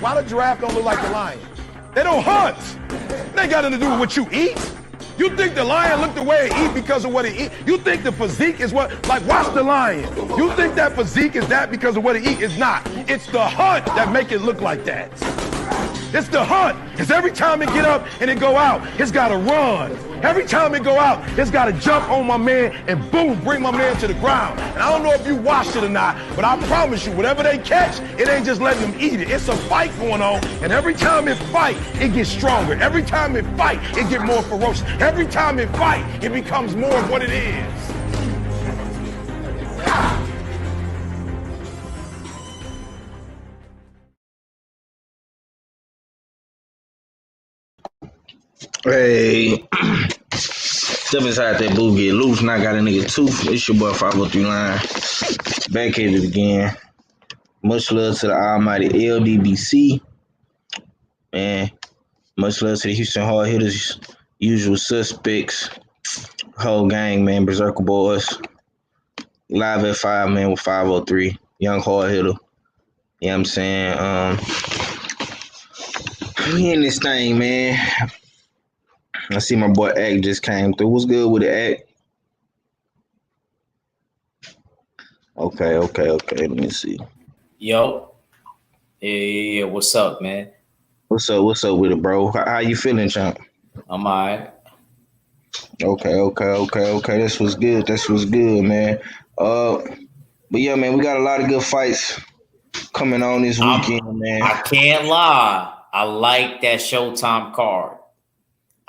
Why the giraffe don't look like the lion? They don't hunt. It ain't got nothing to do with what you eat. You think the lion look the way it eat because of what it eat? You think the physique is what, like watch the lion. You think that physique is that because of what it eat? It's not. It's the hunt that make it look like that. It's the hunt. Because every time it get up and it go out, it's got to run. Every time it go out, it's got to jump on my man and boom, bring my man to the ground. And I don't know if you watched it or not, but I promise you, whatever they catch, it ain't just letting them eat it. It's a fight going on. And every time it fight, it gets stronger. Every time it fight, it get more ferocious. Every time it fight, it becomes more of what it is. Hey, step inside that boo, get loose, and I got a nigga tooth. It's your boy 503 Line. Back at it again. Much love to the almighty LDBC. Man, much love to the Houston Hard Hitters, usual suspects, whole gang, man, Berserker Boys. Live at 5, man, with 503. Young hard hitter. You know what I'm saying? We in this thing, man. I see my boy Act just came through. What's good with the Act? Okay. Let me see. Yo. Yeah. What's up, man? What's up with it, bro? How you feeling, champ? I'm all right. Okay. This was good, man. But yeah, man, we got a lot of good fights coming on this weekend, man. I can't lie. I like that Showtime card.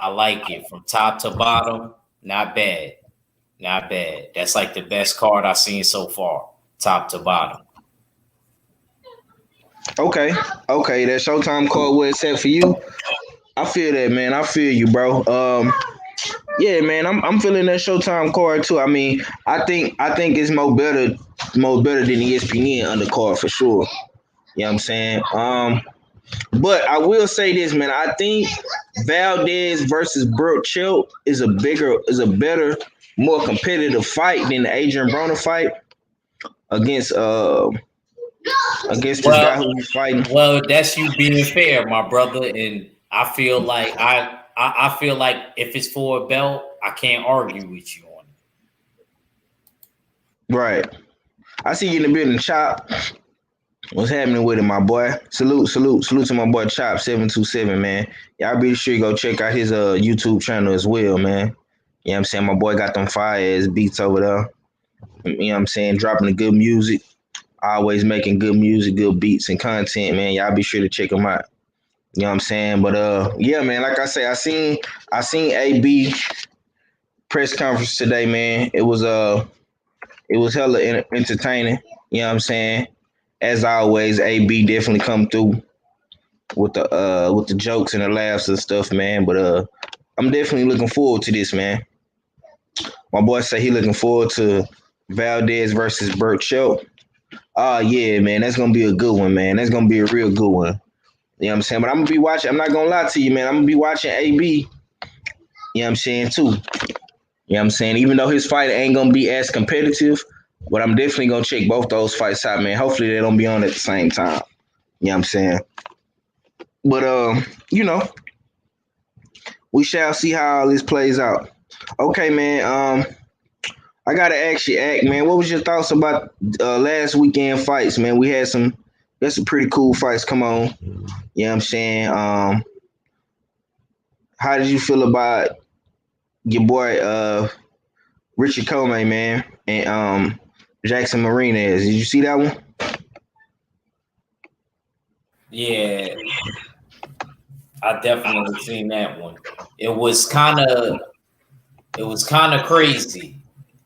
I like it from top to bottom. Not bad. That's like the best card I've seen so far, top to bottom. Okay. That Showtime card was set for you. I feel that, man. I feel you, bro. Yeah, man. I'm feeling that Showtime card too. I mean, I think it's more better than the ESPN undercard for sure. You know what I'm saying? But I will say this, man. I think Valdez versus Trill is a better, more competitive fight than the Adrian Broner fight against this guy who he's fighting. Well, that's you being fair, my brother. And I feel like I feel like if it's for a belt, I can't argue with you on it. Right. I see you in the building, Chop. What's happening with it, my boy? Salute to my boy Chop 727, man. Y'all be sure you go check out his YouTube channel as well, man. You know what I'm saying? My boy got them fire ass beats over there. You know what I'm saying? Dropping the good music. Always making good music, good beats and content, man. Y'all be sure to check him out. You know what I'm saying? But yeah, man, like I say, I seen AB press conference today, man. It was hella entertaining. You know what I'm saying? As always, AB definitely come through with the jokes and the laughs and stuff, man. But I'm definitely looking forward to this, man. My boy say he looking forward to Valdez versus Trill. Yeah, man, that's gonna be a good one, man. That's gonna be a real good one. You know what I'm saying? But I'm gonna be watching. I'm not gonna lie to you, man. I'm gonna be watching AB. You know what I'm saying too. You know what I'm saying? Even though his fight ain't gonna be as competitive. But I'm definitely going to check both those fights out, man. Hopefully they don't be on at the same time. You know what I'm saying? But, you know, we shall see how all this plays out. Okay, man. I got to ask you, Act, man, what was your thoughts about last weekend fights, man? We had some pretty cool fights come on. You know what I'm saying? How did you feel about your boy Richard Comey, man, and Jackson Marinez? Did you see that one? Yeah, I definitely seen that one. It was kind of crazy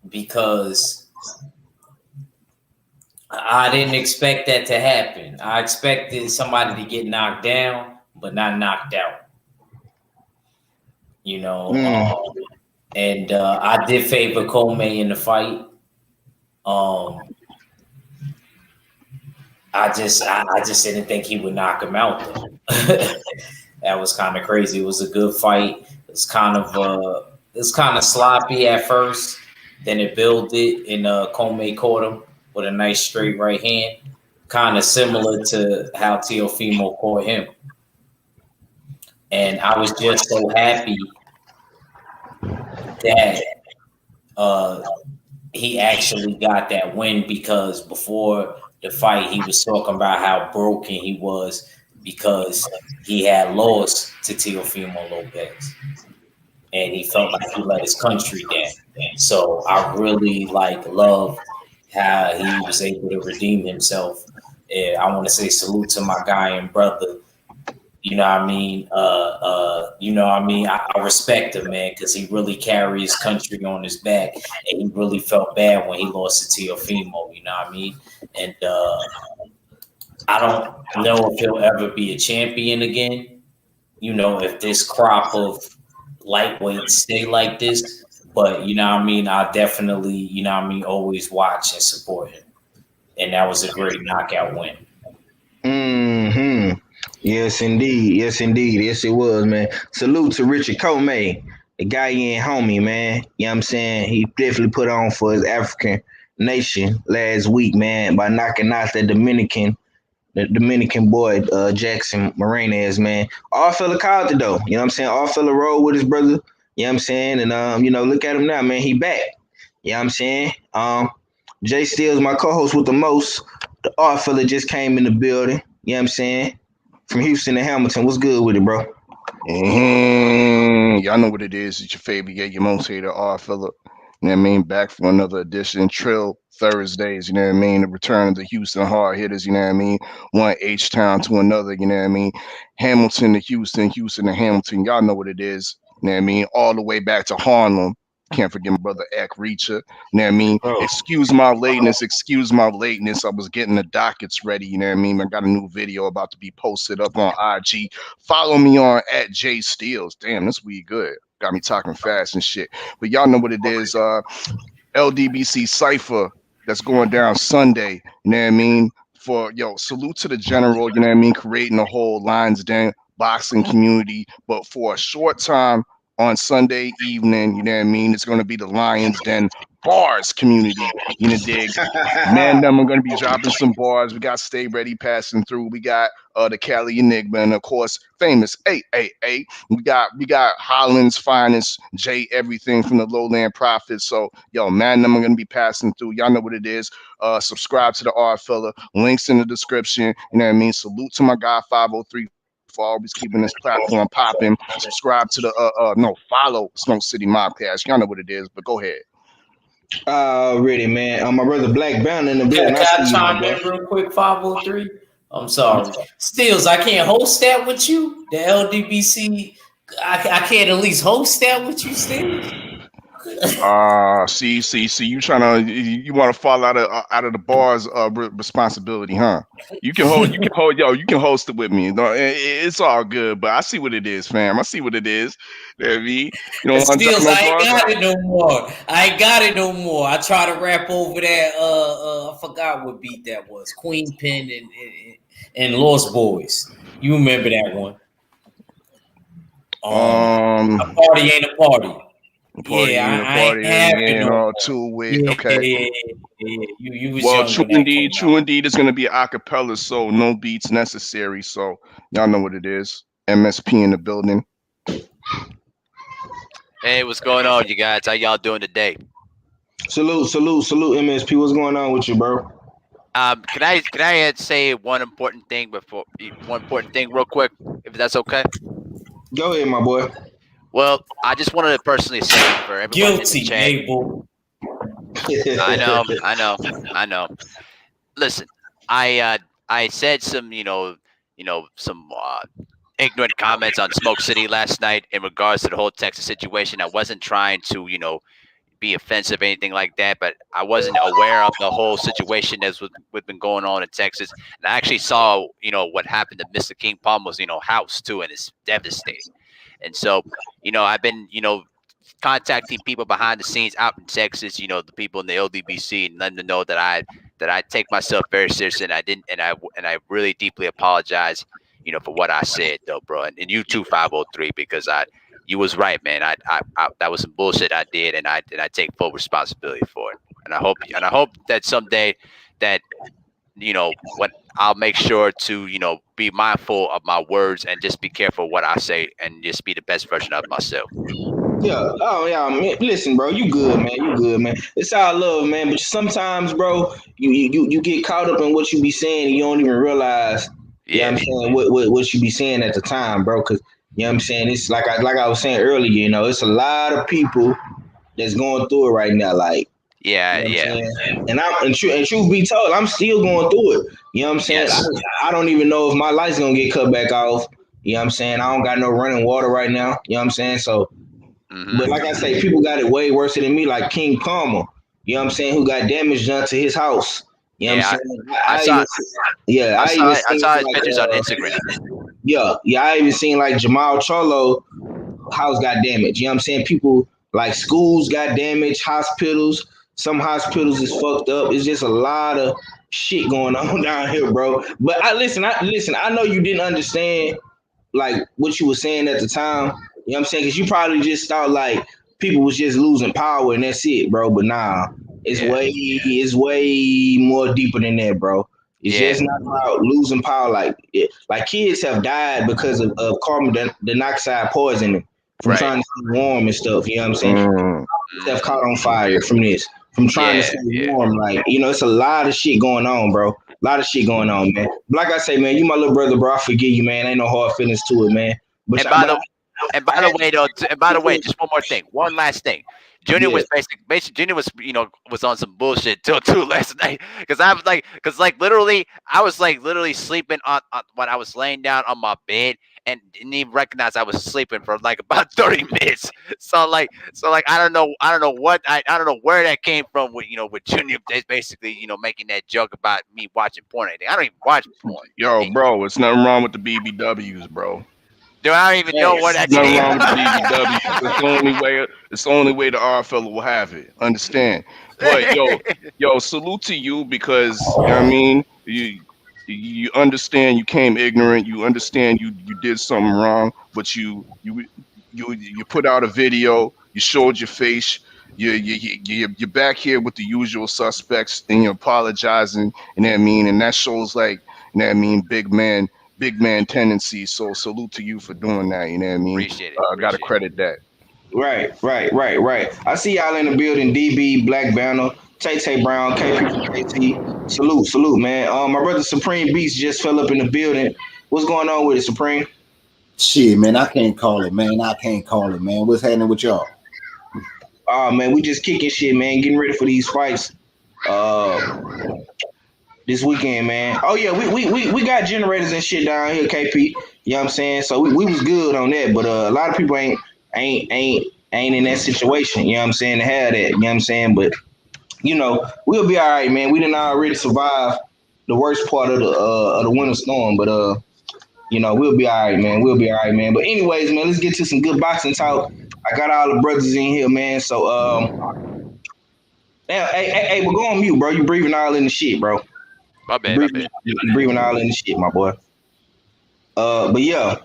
because I didn't expect that to happen. I expected somebody to get knocked down, but not knocked out. You know, and I did favor Comey in the fight. I just didn't think he would knock him out though. That was kind of crazy. It was a good fight. It's kind of sloppy at first. Then it built it, and Comey caught him with a nice straight right hand. kind of similar to how Teofimo caught him. And I was just so happy that he actually got that win, because before the fight, he was talking about how broken he was because he had lost to Teofimo Lopez. And he felt like he let his country down. So I really love how he was able to redeem himself. And I want to say salute to my guy and brother. You know what I mean? You know what I mean? I respect him, man, because he really carried his country on his back, and he really felt bad when he lost to Teofimo. You know what I mean? And I don't know if he'll ever be a champion again. You know, if this crop of lightweights stay like this, but you know what I mean? I definitely, you know what I mean, always watch and support him. And that was a great knockout win. Mm-hmm. Yes, indeed. Yes, indeed. Yes, it was, man. Salute to Richard Comey, the guy and homie, man. You know what I'm saying? He definitely put on for his African nation last week, man, by knocking out the Dominican boy, Jackson Moranes, man. All fella called it, though. You know what I'm saying? All fella rolled with his brother. You know what I'm saying? And, look at him now, man. He back. You know what I'm saying? Jay Steele's my co-host with the most. The art fella just came in the building. You know what I'm saying? From Houston to Hamilton. What's good with it, bro? Y'all know what it is. It's your favorite, your most hated art fella. You know what I mean? Back for another edition. Trill Thursdays, you know what I mean? The return of the Houston hard hitters, you know what I mean? One H-Town to another, you know what I mean? Hamilton to Houston, Houston to Hamilton. Y'all know what it is. You know what I mean? All the way back to Harlem. Can't forget my brother Eck Reacher. You know what I mean? Oh. Excuse my lateness. I was getting the dockets ready. You know what I mean? I got a new video about to be posted up on IG. Follow me on at J Steels. Damn, this weed good. Got me talking fast and shit. But y'all know what it is. LDBC Cypher that's going down Sunday. You know what I mean? Salute to the general, you know what I mean? Creating a whole Lions Den boxing community. But for a short time, on Sunday evening, you know what I mean? It's going to be the Lions Den bars community. You know, dig? Man, them are going to be dropping some bars. We got Stay Ready passing through. We got the Cali Enigma, and of course, famous AAA. We got Holland's finest, Jay Everything from the Lowland Prophets. So, man, them are going to be passing through. Y'all know what it is. Subscribe to the art fella. Links in the description. You know what I mean? Salute to my guy 503. For always keeping this platform popping. Subscribe to follow Smoke City Mobcast. Y'all know what it is, but go ahead. Already, man. My brother Black Bound in the building. Can I chime in real quick, 503? I'm sorry. Steels, I can't host that with you. The LDBC, I can't at least host that with you, Steels. See, you want to fall out of the bar's responsibility, huh? You can host it with me. It's all good, but I see what it is, fam. I see what it is. Steels, I ain't got it no more. I try to rap over that. I forgot what beat that was. Queen Pen and Lost Boys. You remember that one? A party ain't a party. Okay. You was well, true indeed is going to be acapella, so no beats necessary. So y'all know what it is. MSP in the building. Hey, what's going on, you guys? How y'all doing today? Salute, MSP. What's going on with you, bro? Can I say one important thing real quick, if that's okay? Go ahead, my boy. Well, I just wanted to personally say for everybody guilty, in the chat. I know. Listen, I said some, some ignorant comments on Smoke City last night in regards to the whole Texas situation. I wasn't trying to, be offensive or anything like that, but I wasn't aware of the whole situation that's what's been going on in Texas. And I actually saw, what happened to Mr. King Palmer's, house too, and it's devastating. And so, I've been, contacting people behind the scenes out in Texas, the people in the LDBC, and letting them know that I take myself very seriously, and I really deeply apologize, for what I said, though, bro. And you too, 503, because you was right, man. I that was some bullshit I did, and I take full responsibility for it. And I hope that someday that, when I'll make sure to, be mindful of my words and just be careful what I say and just be the best version of myself. Yeah. Oh yeah. Man. Listen, bro. You good, man. You good, man. It's all love, man. But sometimes, bro, you get caught up in what you be saying and you don't even realize. Yeah, I'm Yeah. saying what you be saying at the time, bro. Because you know what I'm saying. It's like I was saying earlier. It's a lot of people that's going through it right now. Like, you Yeah. know what I'm Yeah. saying? And truth be told, I'm still going through it. You know what I'm saying? Yes. I don't even know if my lights gonna get cut back off. You know what I'm saying? I don't got no running water right now. You know what I'm saying? So, but like I say, people got it way worse than me, like King Palmer. You know what I'm saying? Who got damage done to his house. You know what I'm Yeah. saying? I I saw even, yeah, I I even saw I seen saw his like, pictures on Instagram. yeah, I even seen like Jamal Cholo house got damaged. You know what I'm saying? People like schools got damaged, hospitals. Some hospitals is fucked up. It's just a lot of shit going on down here, bro. But I listen. I know you didn't understand like what you were saying at the time. You know what I'm saying? Because you probably just thought like people was just losing power and that's it, bro. But nah, Yeah. it's way more deeper than that, bro. It's Yeah. just not about losing power. Like kids have died because of carbon dioxide poisoning from Right. trying to stay warm and stuff. You know what I'm saying? Mm. Have Hmm. caught on fire from this, from trying to Yeah. stay Yeah. warm. Like, it's a lot of shit going on, bro. A lot of shit going on, man. But like I say, man, you my little brother, bro. I forgive you, man. Ain't no hard feelings to it, man. But And I, by but the and by I the had way, though, just one more thing, one last thing. Junior yeah. was basically Junior was was on some bullshit till too last night because I was like literally I was like literally sleeping on when I was laying down on my bed and didn't even recognize I was sleeping for like about 30 minutes. So like I don't know where that came from with Junior basically making that joke about me watching porn. And everything. I don't even watch porn. Yo, bro, it's nothing wrong with the BBWs, bro. Dude, I don't even know where Facts. that Nothing came wrong with the from. BBWs. It's the only way. It's the only way the R fella will have it. Understand? But yo, salute to you because you know what I mean. You understand you came ignorant. You understand you did something wrong, but you put out a video. You showed your face. You're back here with the usual suspects, and you're apologizing. You know what I mean? And that shows like you know what I mean, big man tendencies. So salute to you for doing that. You know what I mean? Appreciate it. I gotta Appreciate it. credit that. Right. I see y'all in the building. DB, Black Banner, Tay Tay Brown, KP, Salute, man. My brother Supreme Beast just fell up in the building. What's going on with it, Supreme? Shit, man, I can't call it, man. I can't call it, man. What's happening with y'all? Oh man, we just kicking shit, man. Getting ready for these fights. Uh, this weekend, man. Oh yeah, we got generators and shit down here, KP. You know what I'm saying? So we was good on that, but a lot of people ain't in that situation. You know what I'm saying? To have that, you know what I'm saying? But we'll be all right, man. We didn't already survive the worst part of the winter storm, but we'll be all right, man. We'll be all right, man. But anyways, man, let's get to some good boxing talk. I got all the brothers in here, man. So hey, but go on mute, bro. You breathing all in the shit, bro. My You bad. My breathing, bad. you breathing all in the shit, my boy. But yeah,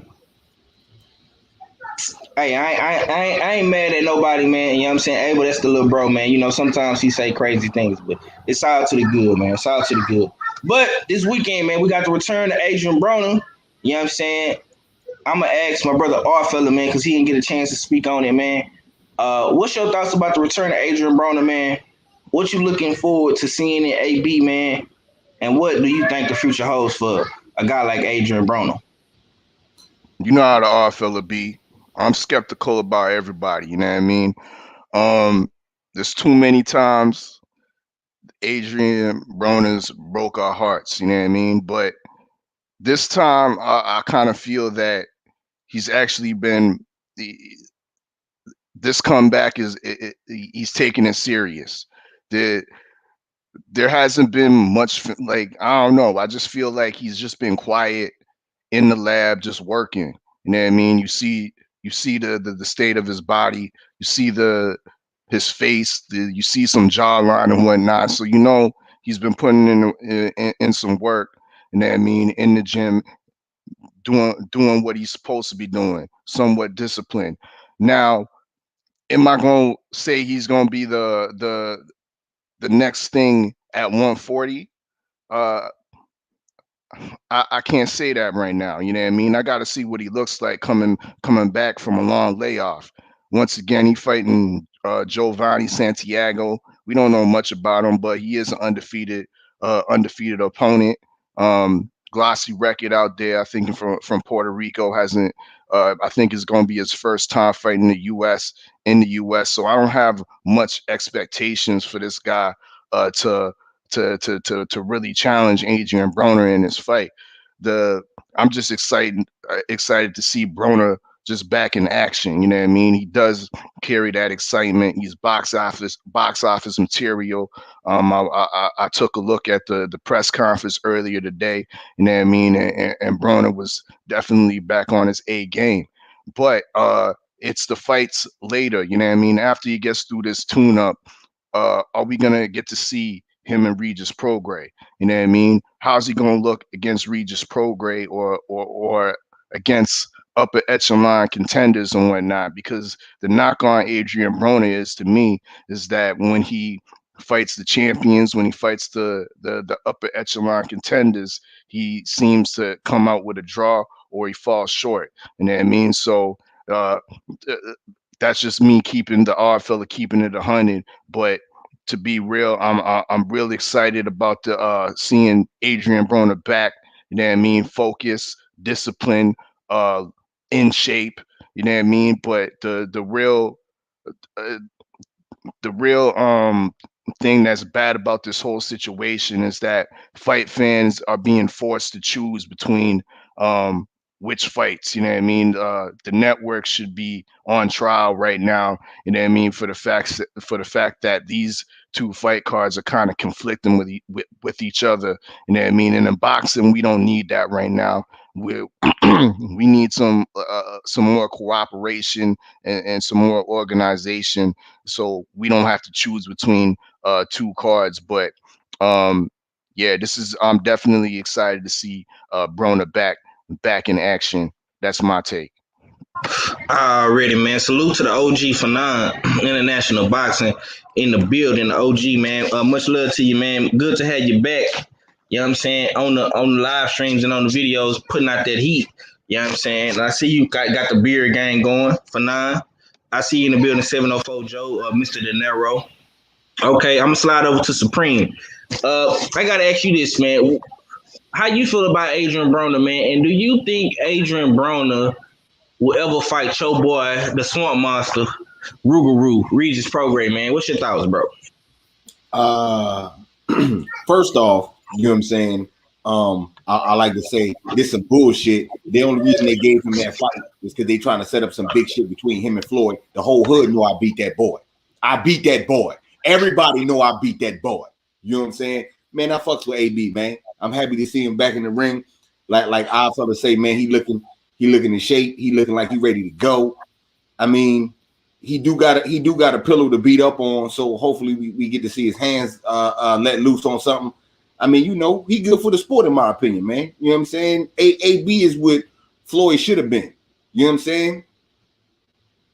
hey, I ain't mad at nobody, man. You know what I'm saying? Hey, but that's the little bro, man. Sometimes he say crazy things, but it's all to the good, man. It's all to the good. But this weekend, man, we got to return to Adrian Broner. You know what I'm saying? I'm gonna ask my brother Arfella, man, because he didn't get a chance to speak on it, man. What's your thoughts about the return of Adrian Broner, man? What you looking forward to seeing in AB, man? And what do you think the future holds for a guy like Adrian Broner? You know how the R fella be. I'm skeptical about everybody. You know what I mean? Um, there's too many times Adrian Broner's broke our hearts. You know what I mean? But this time, I kind of feel that he's actually been the this comeback he's taking it serious. The there hasn't been much like I don't know. I just feel like he's just been quiet in the lab, just working. You know what I mean? You see the state of his body. You see his face. You see some jawline and whatnot. So he's been putting in some work. You know what I mean? In the gym, doing what he's supposed to be doing, somewhat disciplined. Now, am I gonna say he's gonna be the next thing at 140? Uh, I can't say that right now. You know what I mean? I got to see what he looks like coming back from a long layoff. Once again, he fighting Giovanni Santiago. We don't know much about him, but he is an undefeated opponent. Glossy record out there. I think from Puerto Rico hasn't. I think it's going to be his first time fighting in the U.S. So I don't have much expectations for this guy to really challenge Adrian Broner in this fight. I'm just excited to see Broner just back in action. You know what I mean? He does carry that excitement. He's box office material. I took a look at the press conference earlier today. You know what I mean? And Broner was definitely back on his A game. But it's the fights later. You know what I mean? After he gets through this tune-up, are we gonna get to see him and Regis Prograis? You know what I mean? How's he gonna look against Regis Prograis or against upper echelon contenders and whatnot? Because the knock on Adrian Broner is that when he fights the champions, when he fights the upper echelon contenders, he seems to come out with a draw or he falls short. You know what I mean? So that's just me keeping it 100. But to be real, I'm really excited about seeing Adrian Broner back. You know what I mean? Focus, discipline, in shape. You know what I mean? But the real thing that's bad about this whole situation is that fight fans are being forced to choose between which fights. You know what I mean? The network should be on trial right now. You know what I mean? For the fact that these two fight cards are kind of conflicting with each other. You know what I mean? And in boxing, we don't need that right now. We need some more cooperation and some more organization, so we don't have to choose between two cards. But yeah, I'm definitely excited to see Broner back in action. That's my take. Already, man. Salute to the OG for International Boxing in the building. The OG, man. Much love to you, man. Good to have you back. You know what I'm saying? On the live streams and on the videos, putting out that heat. You know what I'm saying? And I see you got the beard gang going for 9. I see you in the building, 704 Joe, Mr. De Niro. Okay, I'm gonna slide over to Supreme. I gotta ask you this, man. How you feel about Adrian Broner, man? And do you think Adrian Broner will ever fight your boy, the Swamp Monster, Regis Prograis, man? What's your thoughts, bro? First off, you know what I'm saying? I like to say this some bullshit. The only reason they gave him that fight is because they trying to set up some big shit between him and Floyd. The whole hood know I beat that boy. Everybody know I beat that boy. You know what I'm saying? Man, I fucks with AB, man. I'm happy to see him back in the ring. Like I fella say, man, he looking in shape. He looking like he ready to go. I mean, he do got a pillow to beat up on, so hopefully we get to see his hands let loose on something. I mean, you know, he good for the sport, in my opinion, man. You know what I'm saying? AB is what Floyd should have been. You know what I'm saying?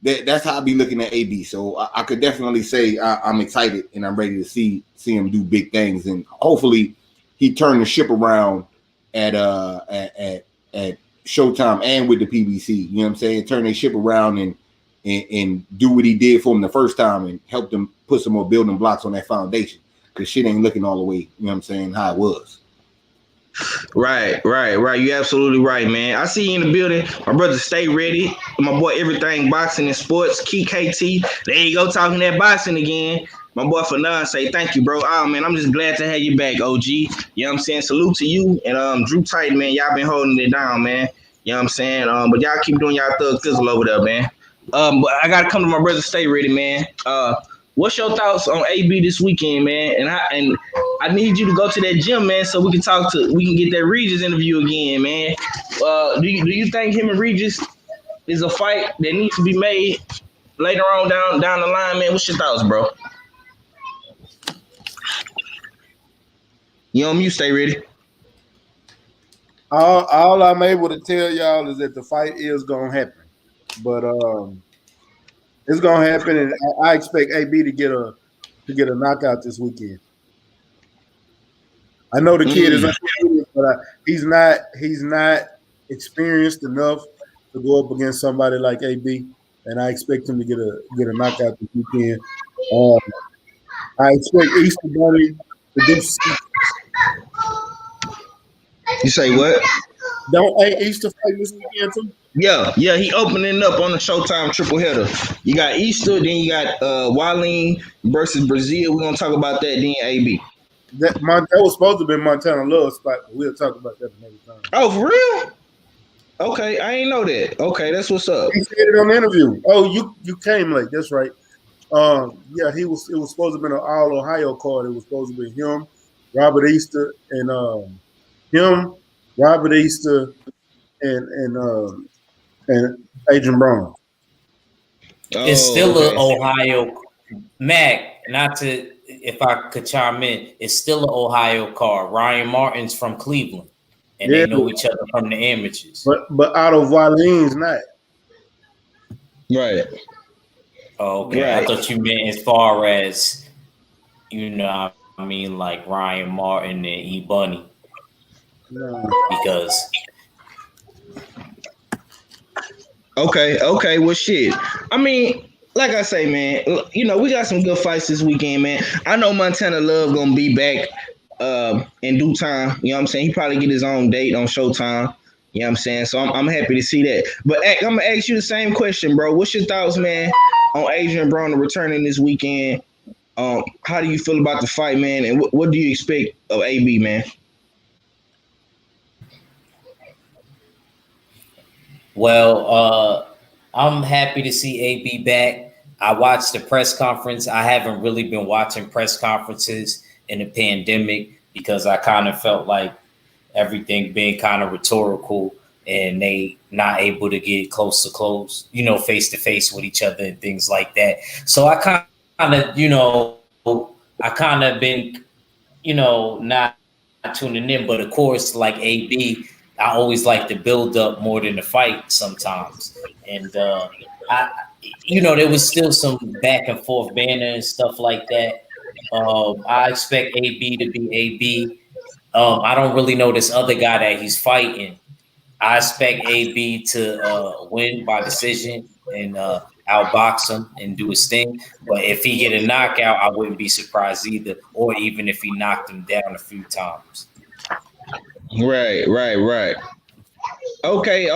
That's how I be looking at AB. So I could definitely say I'm excited and I'm ready to see him do big things, and hopefully he turned the ship around at Showtime and with the PBC. You know what I'm saying? Turn their ship around and do what he did for him the first time and help them put some more building blocks on that foundation, because shit ain't looking all the way, you know what I'm saying, how it was. Right. You're absolutely right, man. I see you in the building. My brother, stay ready. My boy, everything boxing and sports. Key KT. There you go, talking that boxing again. My boy Fanon say thank you, bro. Oh man, I'm just glad to have you back, OG. You know what I'm saying? Salute to you and Drew Tight, man. Y'all been holding it down, man. You know what I'm saying? But y'all keep doing y'all thug thizzle over there, man. But I gotta come to my brother, stay ready, man. What's your thoughts on AB this weekend, man? And I need you to go to that gym, man, so we can get that Regis interview again, man. Do you think him and Regis is a fight that needs to be made later on down the line, man? What's your thoughts, bro? You on mute, stay ready. All I'm able to tell y'all is that the fight is gonna happen, but it's gonna happen, and I expect AB to get a knockout this weekend. I know the kid is undefeated. but he's not experienced enough to go up against somebody like AB, and I expect him to get a knockout this weekend. I expect Easter Bunny to do. You say what? Don't Easter fight this weekend too? Yeah, he opening up on the Showtime triple header. You got Easter, then you got Wallin versus Brazil. We're gonna talk about that. Then AB. That was supposed to be Montana Love spot, but we'll talk about that another time. Oh, for real? Okay, I ain't know that. Okay, that's what's up. He said it on the interview. Oh, you came late. That's right. Yeah, it was supposed to be an all Ohio card. It was supposed to be him, Robert Easter, and Robert Easter, and Adrian Brown. It's still an Ohio Mac. Not to, if I could chime in, it's still an Ohio card. Ryan Martin's from Cleveland, and they know each other from the amateurs. But out of Wylene's not. Right. Okay, right. I thought you meant as far as, I mean, like Ryan Martin and E Bunny. No. Because. Okay, well, shit. I mean, like I say, man, we got some good fights this weekend, man. I know Montana Love gonna be back in due time. You know what I'm saying? He probably get his own date on Showtime. You know what I'm saying? So I'm happy to see that. But I'm gonna ask you the same question, bro. What's your thoughts, man, on Adrian Broner returning this weekend? How do you feel about the fight, man? And what do you expect of AB, man? Well, I'm happy to see AB back. I watched the press conference. I haven't really been watching press conferences in the pandemic because I kind of felt like everything being kind of rhetorical and they not able to get close to close, face to face with each other and things like that. So I kind of been, not tuning in, but of course, like AB, I always like to build up more than the fight sometimes. And, there was still some back and forth banner and stuff like that. I expect AB to be AB. I don't really know this other guy that he's fighting. I expect AB to win by decision and outbox him and do his thing. But if he get a knockout, I wouldn't be surprised either, or even if he knocked him down a few times. Right. Okay.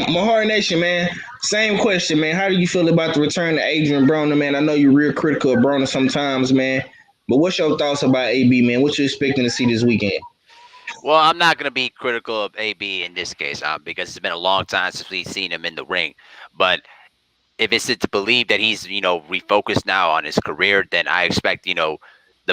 Mahar Nation, man. Same question, man. How do you feel about the return to Adrian Broner, man? I know you're real critical of Broner sometimes, man. But what's your thoughts about AB, man? What you expecting to see this weekend? Well, I'm not going to be critical of AB in this case because it's been a long time since we've seen him in the ring. But if it's to believe that he's, refocused now on his career, then I expect, the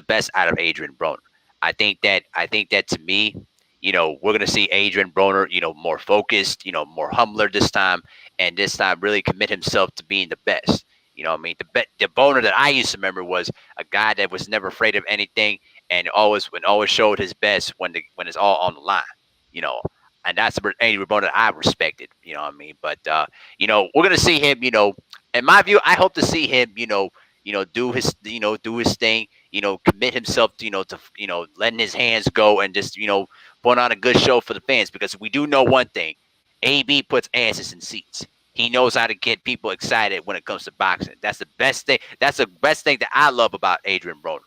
best out of Adrian Broner. I think that to me, we're going to see Adrian Broner, more focused, more humbler this time, and this time really commit himself to being the best. You know what I mean? The Broner that I used to remember was a guy that was never afraid of anything and always showed his best when it's all on the line, and that's the Adrian Broner that I respected, you know what I mean? But, we're going to see him, in my view, I hope to see him, do his thing, commit himself to, letting his hands go and just, put on a good show for the fans, because we do know one thing. AB puts asses in seats. He knows how to get people excited when it comes to boxing. That's the best thing. That's the best thing that I love about Adrian Broner,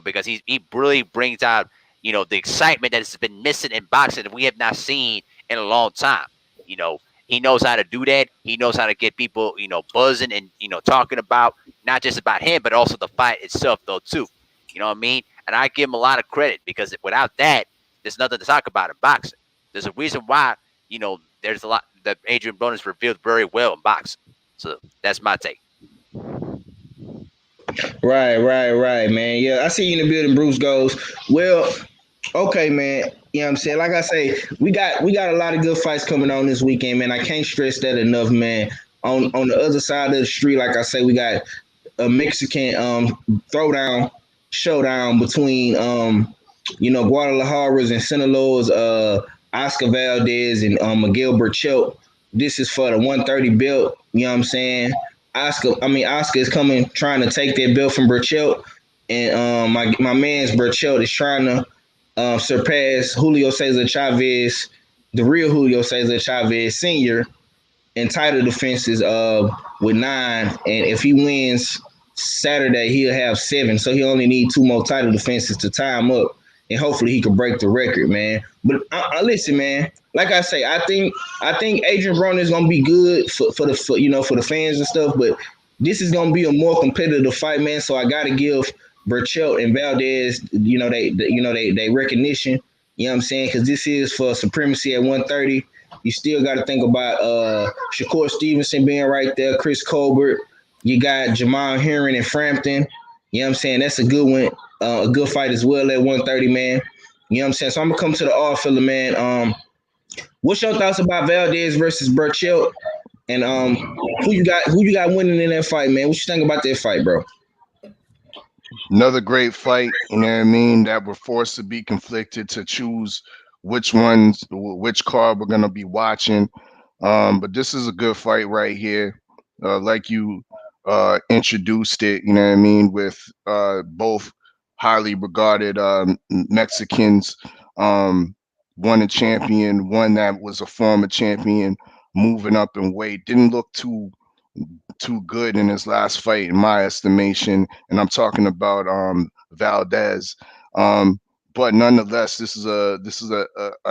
because he really brings out, the excitement that has been missing in boxing that we have not seen in a long time. He knows how to do that. He knows how to get people, buzzing and, talking about not just about him, but also the fight itself, though, too. You know what I mean? And I give him a lot of credit, because without that, there's nothing to talk about in boxing. There's a reason why, there's a lot that Adrian Broner's revealed very well in boxing. So that's my take. Right, man. Yeah, I see you in the building, Bruce goes. Well, okay, man. You know what I'm saying? Like I say, we got a lot of good fights coming on this weekend, man. I can't stress that enough, man. On the other side of the street, like I say, we got a Mexican showdown between Guadalajara's and Sinaloa's Oscar Valdez and Miguel Berchelt. This is for the 130 belt. You know what I'm saying? Oscar is trying to take that belt from Berchelt, and my man's Berchelt is trying to surpass Julio Cesar Chavez, the real Julio Cesar Chavez Sr. in title defenses with 9. And if he wins Saturday, he'll have 7. So he only need 2 more title defenses to tie him up. And hopefully he can break the record, man. But listen, man. Like I say, I think Adrian Broner is gonna be good for the fans and stuff. But this is gonna be a more competitive fight, man. So I gotta give Burchell and Valdez, they recognition. You know what I'm saying? Because this is for supremacy at 130. You still got to think about Shakur Stevenson being right there, Chris Colbert. You got Jamal Herring and Frampton. You know what I'm saying? That's a good one, a good fight as well at 130, man. You know what I'm saying? So I'm gonna come to the all filler, man. What's your thoughts about Valdez versus Burchell? And who you got winning in that fight, man? What you think about that fight, bro? Another great fight, you know what I mean, that we're forced to be conflicted to choose which card we're going to be watching. But this is a good fight right here. Like you introduced it, you know what I mean, with both highly regarded Mexicans, one a champion, one that was a former champion, moving up in weight. Didn't look too good in his last fight, in my estimation. And I'm talking about Valdez. But nonetheless, this is a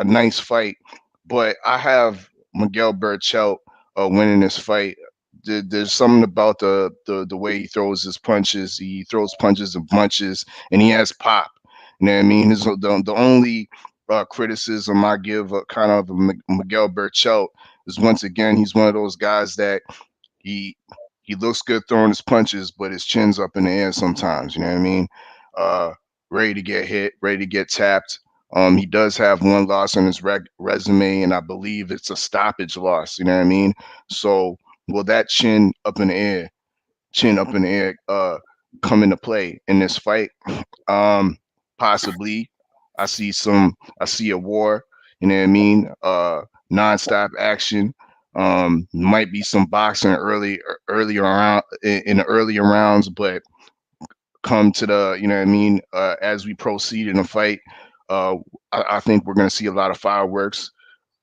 nice fight. But I have Miguel Burchell winning this fight. There's something about the way he throws his punches. He throws punches and bunches, and he has pop. You know what I mean? The only criticism I give kind of Miguel Burchell is, once again, he's one of those guys that he looks good throwing his punches, but his chin's up in the air sometimes. You know what I mean? Ready to get hit, ready to get tapped. He does have one loss on his resume, and I believe it's a stoppage loss. You know what I mean? So will that chin up in the air come into play in this fight? Possibly. I see a war. You know what I mean? Nonstop action. Might be some boxing earlier around in the earlier rounds, but come to the, you know what I mean, as we proceed in the fight, I think we're going to see a lot of fireworks.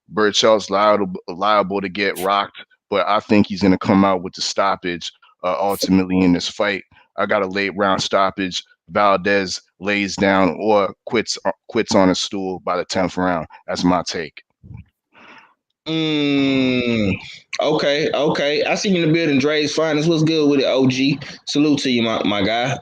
Burchell's liable to get rocked, but I think he's going to come out with the stoppage ultimately in this fight. I got a late round stoppage. Valdez lays down or quits on a stool by the 10th round. That's my take. Okay. I see you in the building, Dre's Finest. What's good with it, OG? Salute to you, my guy.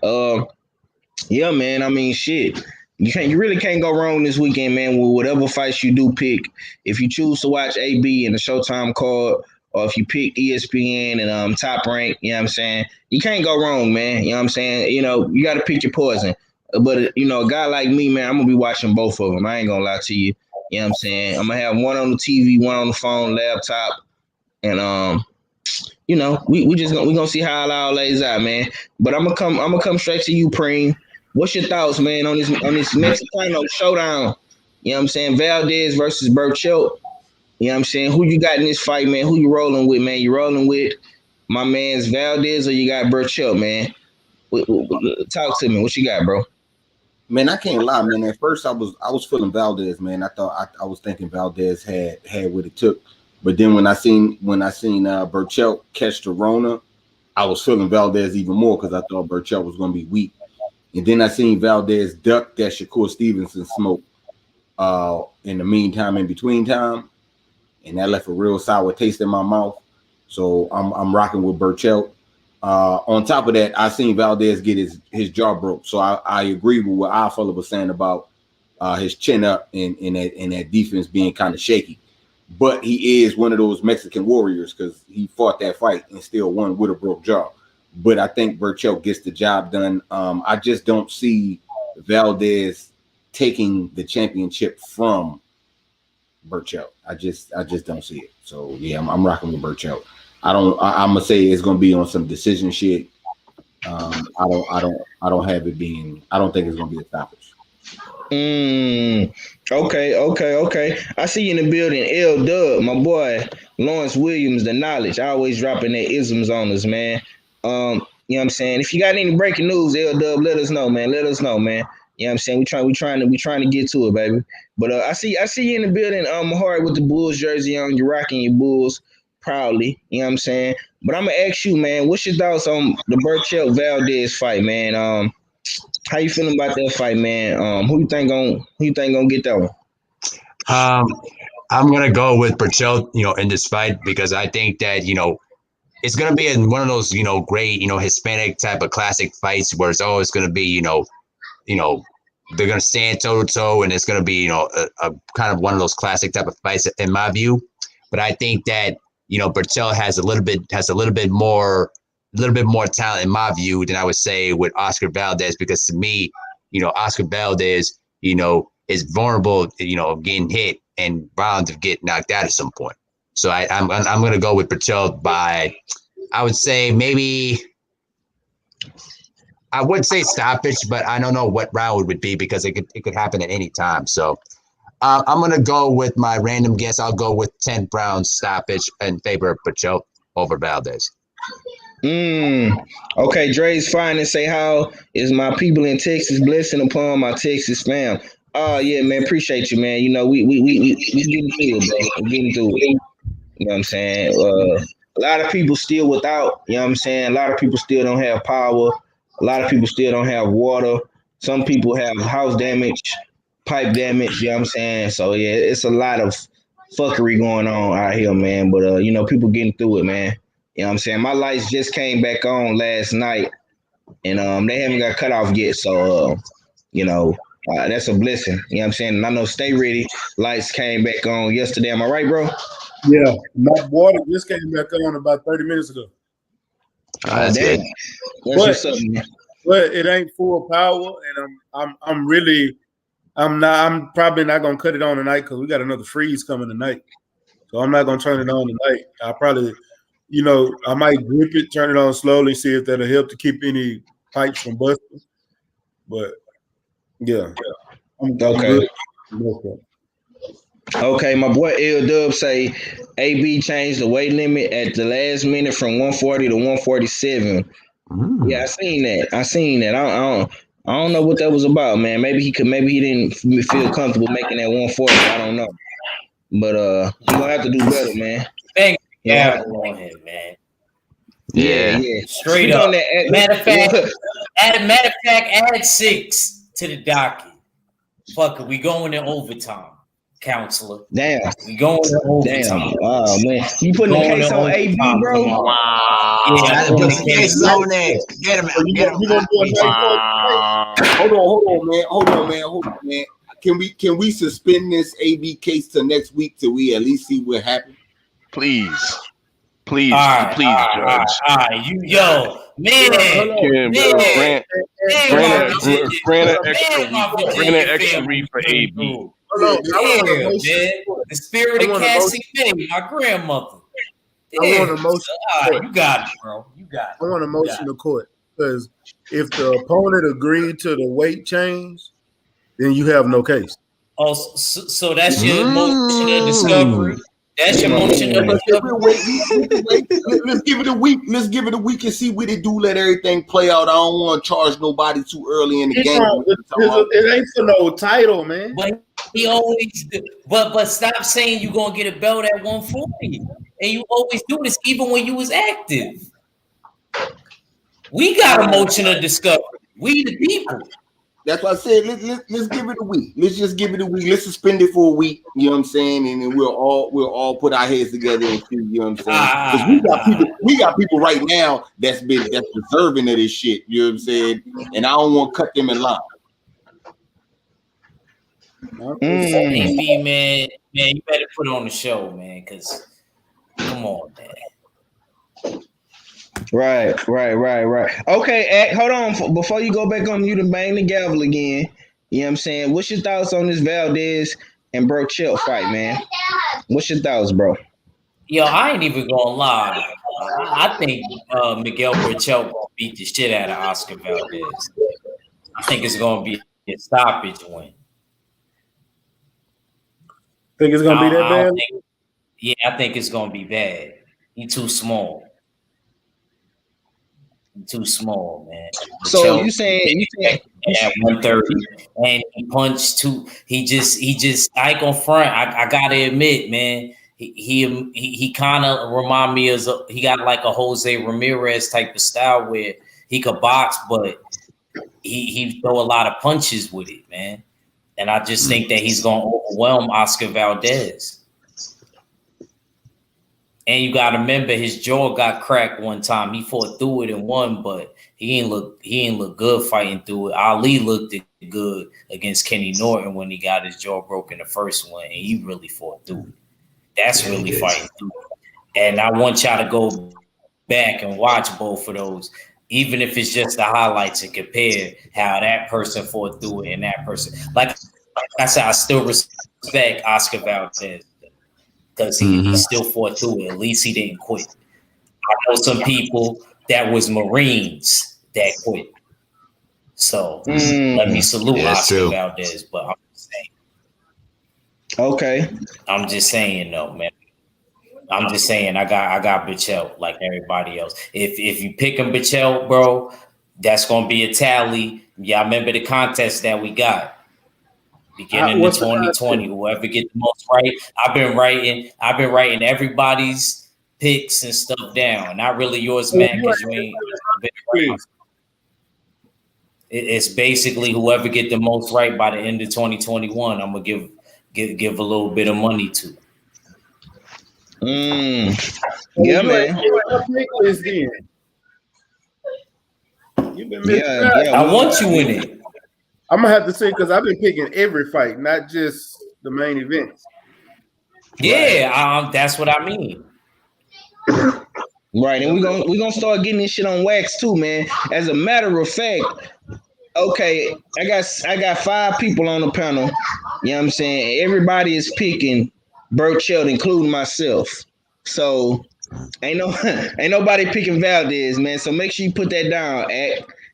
Yeah, man. I mean, shit. You really can't go wrong this weekend, man, with whatever fights you do pick. If you choose to watch AB and the Showtime card, or if you pick ESPN and Top Rank, you know what I'm saying? You can't go wrong, man. You know what I'm saying? You know, you got to pick your poison. But, you know, a guy like me, man, I'm going to be watching both of them. I ain't going to lie to you. You know what I'm saying? I'm going to have one on the TV, one on the phone, laptop. And, you know, we going to see how it all lays out, man. But I'm going to come straight to you, Preem. What's your thoughts, man, on this Mexicano showdown? You know what I'm saying? Valdez versus Burchell. You know what I'm saying? Who you got in this fight, man? Who you rolling with, man? You rolling with my man's Valdez or you got Burchell, man? Talk to me. What you got, bro? Man, I can't lie, man. At first, I was feeling Valdez, man. I thought I was thinking Valdez had what it took, but then when I seen Burchell catch the Rona, I was feeling Valdez even more because I thought Burchell was going to be weak. And then I seen Valdez duck that Shakur Stevenson smoke in the meantime, in between time, and that left a real sour taste in my mouth. So I'm rocking with Burchell. On top of that, I seen Valdez get his jaw broke. So I agree with what our fella was saying about his chin up and that defense being kind of shaky. But he is one of those Mexican warriors because he fought that fight and still won with a broke jaw. But I think Burchell gets the job done. I just don't see Valdez taking the championship from Burchell. I just don't see it. So yeah, I'm rocking with Burchell. I'm gonna say it's gonna be on some decision shit. I don't have it being. I don't think it's gonna be a stoppage. Okay. I see you in the building, L Dub, my boy Lawrence Williams, the knowledge. Always dropping their isms on us, man. You know what I'm saying? If you got any breaking news, L Dub, let us know, man. You know what I'm saying? We trying to get to it, baby. But I see you in the building, hard with the Bulls jersey on. You're rocking your Bulls proudly. You know what I'm saying? But I'm gonna ask you, man, what's your thoughts on the Burchell Valdez fight, man? How you feeling about that fight, man? Who you think gonna get that one? I'm gonna go with Burchell, in this fight because I think that it's gonna be in one of those great Hispanic type of classic fights where it's always gonna be they're gonna stand toe to toe and it's gonna be a kind of one of those classic type of fights in my view. But I think that Burchell has a little bit more talent in my view than I would say with Oscar Valdez, because to me, Oscar Valdez, is vulnerable, of getting hit and bound to get knocked out at some point. So I'm going to go with Burchell by, I would say maybe, I would say stoppage, but I don't know what round it would be because it could happen at any time. So I'm going to go with my random guess. I'll go with 10 rounds stoppage in favor of Burchell over Valdez. Okay, Dre's fine and say, how is my people in Texas blessing upon my Texas fam? Oh yeah, man, appreciate you, man. We getting through it, bro. We're getting through it. You know what I'm saying? A lot of people still without, you know what I'm saying? A lot of people still don't have power. A lot of people still don't have water. Some people have house damage, pipe damage, you know what I'm saying? So yeah, it's a lot of fuckery going on out here, man. But people getting through it, man. You know what I'm saying? My lights just came back on last night and they haven't got cut off yet. So that's a blessing. You know what I'm saying? And I know Stay Ready lights came back on yesterday. Am I right, bro? Yeah. My water just came back on about 30 minutes ago. That's good. That's what's up, man. But it ain't full power, and I'm probably not gonna cut it on tonight because we got another freeze coming tonight. So I'm not gonna turn it on tonight. I probably, I might grip it, turn it on slowly, see if that'll help to keep any pipes from busting. But yeah. I'm Okay. good. Okay, my boy L Dub say AB changed the weight limit at the last minute from 140 to 147. Yeah, I seen that. I don't know what that was about, man. Maybe he didn't feel comfortable making that 140. I don't know. But he gonna have to do better, man. Bang on him, man. Yeah. Straight up. Matter of fact, add 6 to the docket. Fuck it, we going in overtime, counselor. Damn. We going in overtime. Damn. Oh man, you putting the case on AB, bro? Wow. Yeah, Put the cases on there. Get him out. Get him out. Hold on, man. Can we suspend this AB case till next week till we at least see what happens? Please, Judge. All right, grant an extra week for AB. The spirit of Cassie May, my grandmother. I want a motion. You got it, bro. You got it. I want a motion to court because if the opponent agreed to the weight change, then you have no case. Oh, so that's your motion of discovery. That's your motion of discovery. Let's give it a week. Let's give it a week and see what they do. Let everything play out. I don't want to charge nobody too early in the game. It ain't for no title, man. But he always do. But stop saying you gonna get a belt at 140, and you always do this even when you was active. We got a motion of discovery. We the people. That's why I said let's give it a week. Let's just give it a week. Let's suspend it for a week. You know what I'm saying? And then we'll all put our heads together and see. You know what I'm saying? Because we got people right now that's deserving of this shit. You know what I'm saying? And I don't want to cut them in line. AB, man, you better put on the show, man. Because come on, man. Right. Okay, hold on. Before you go back on mute and bang the gavel again, you know what I'm saying? What's your thoughts on this Valdez and Burchell fight, man? What's your thoughts, bro? Yo, I ain't even gonna lie. I think Miguel Burchell gonna beat the shit out of Oscar Valdez. I think it's gonna be a stoppage win. Think it's gonna be that bad? I think it's gonna be bad. He's too small. Too small, man. So you saying at 130, and he punched two. He just. I ain't gonna front. I gotta admit, man. He kind of remind me of. He got like a Jose Ramirez type of style where he could box, but he throw a lot of punches with it, man. And I just think that he's gonna overwhelm Oscar Valdez. And you got to remember, his jaw got cracked one time. He fought through it and won, but he ain't look good fighting through it. Ali looked good against Kenny Norton when he got his jaw broken the first one, and he really fought through it. That's really fighting through it. And I want y'all to go back and watch both of those, even if it's just the highlights, and compare how that person fought through it and that person. Like I said, I still respect Oscar Valdez, because he still fought through it. At least he didn't quit. I know some people that was Marines that quit. So let me salute Oscar Valdez. But I'm just saying. Okay. I'm just saying though, man. I'm just saying I got Bichel like everybody else. If you pick him Bichel, bro, that's gonna be a tally. Y'all remember the contest that we got? Beginning of 2020, whoever get the most right. I've been writing everybody's picks and stuff down. Not really yours, man, because you ain't been right. It's basically whoever get the most right by the end of 2021. I'm gonna give a little bit of money to. Yeah, man. You've been missing. I want you in it. I'm gonna have to say, because I've been picking every fight, not just the main events. Yeah, that's what I mean. Right, and we're gonna start getting this shit on wax too, man. As a matter of fact, okay, I got 5 people on the panel. You know what I'm saying? Everybody is picking Burchell, including myself. So ain't nobody picking Valdez, man. So make sure you put that down,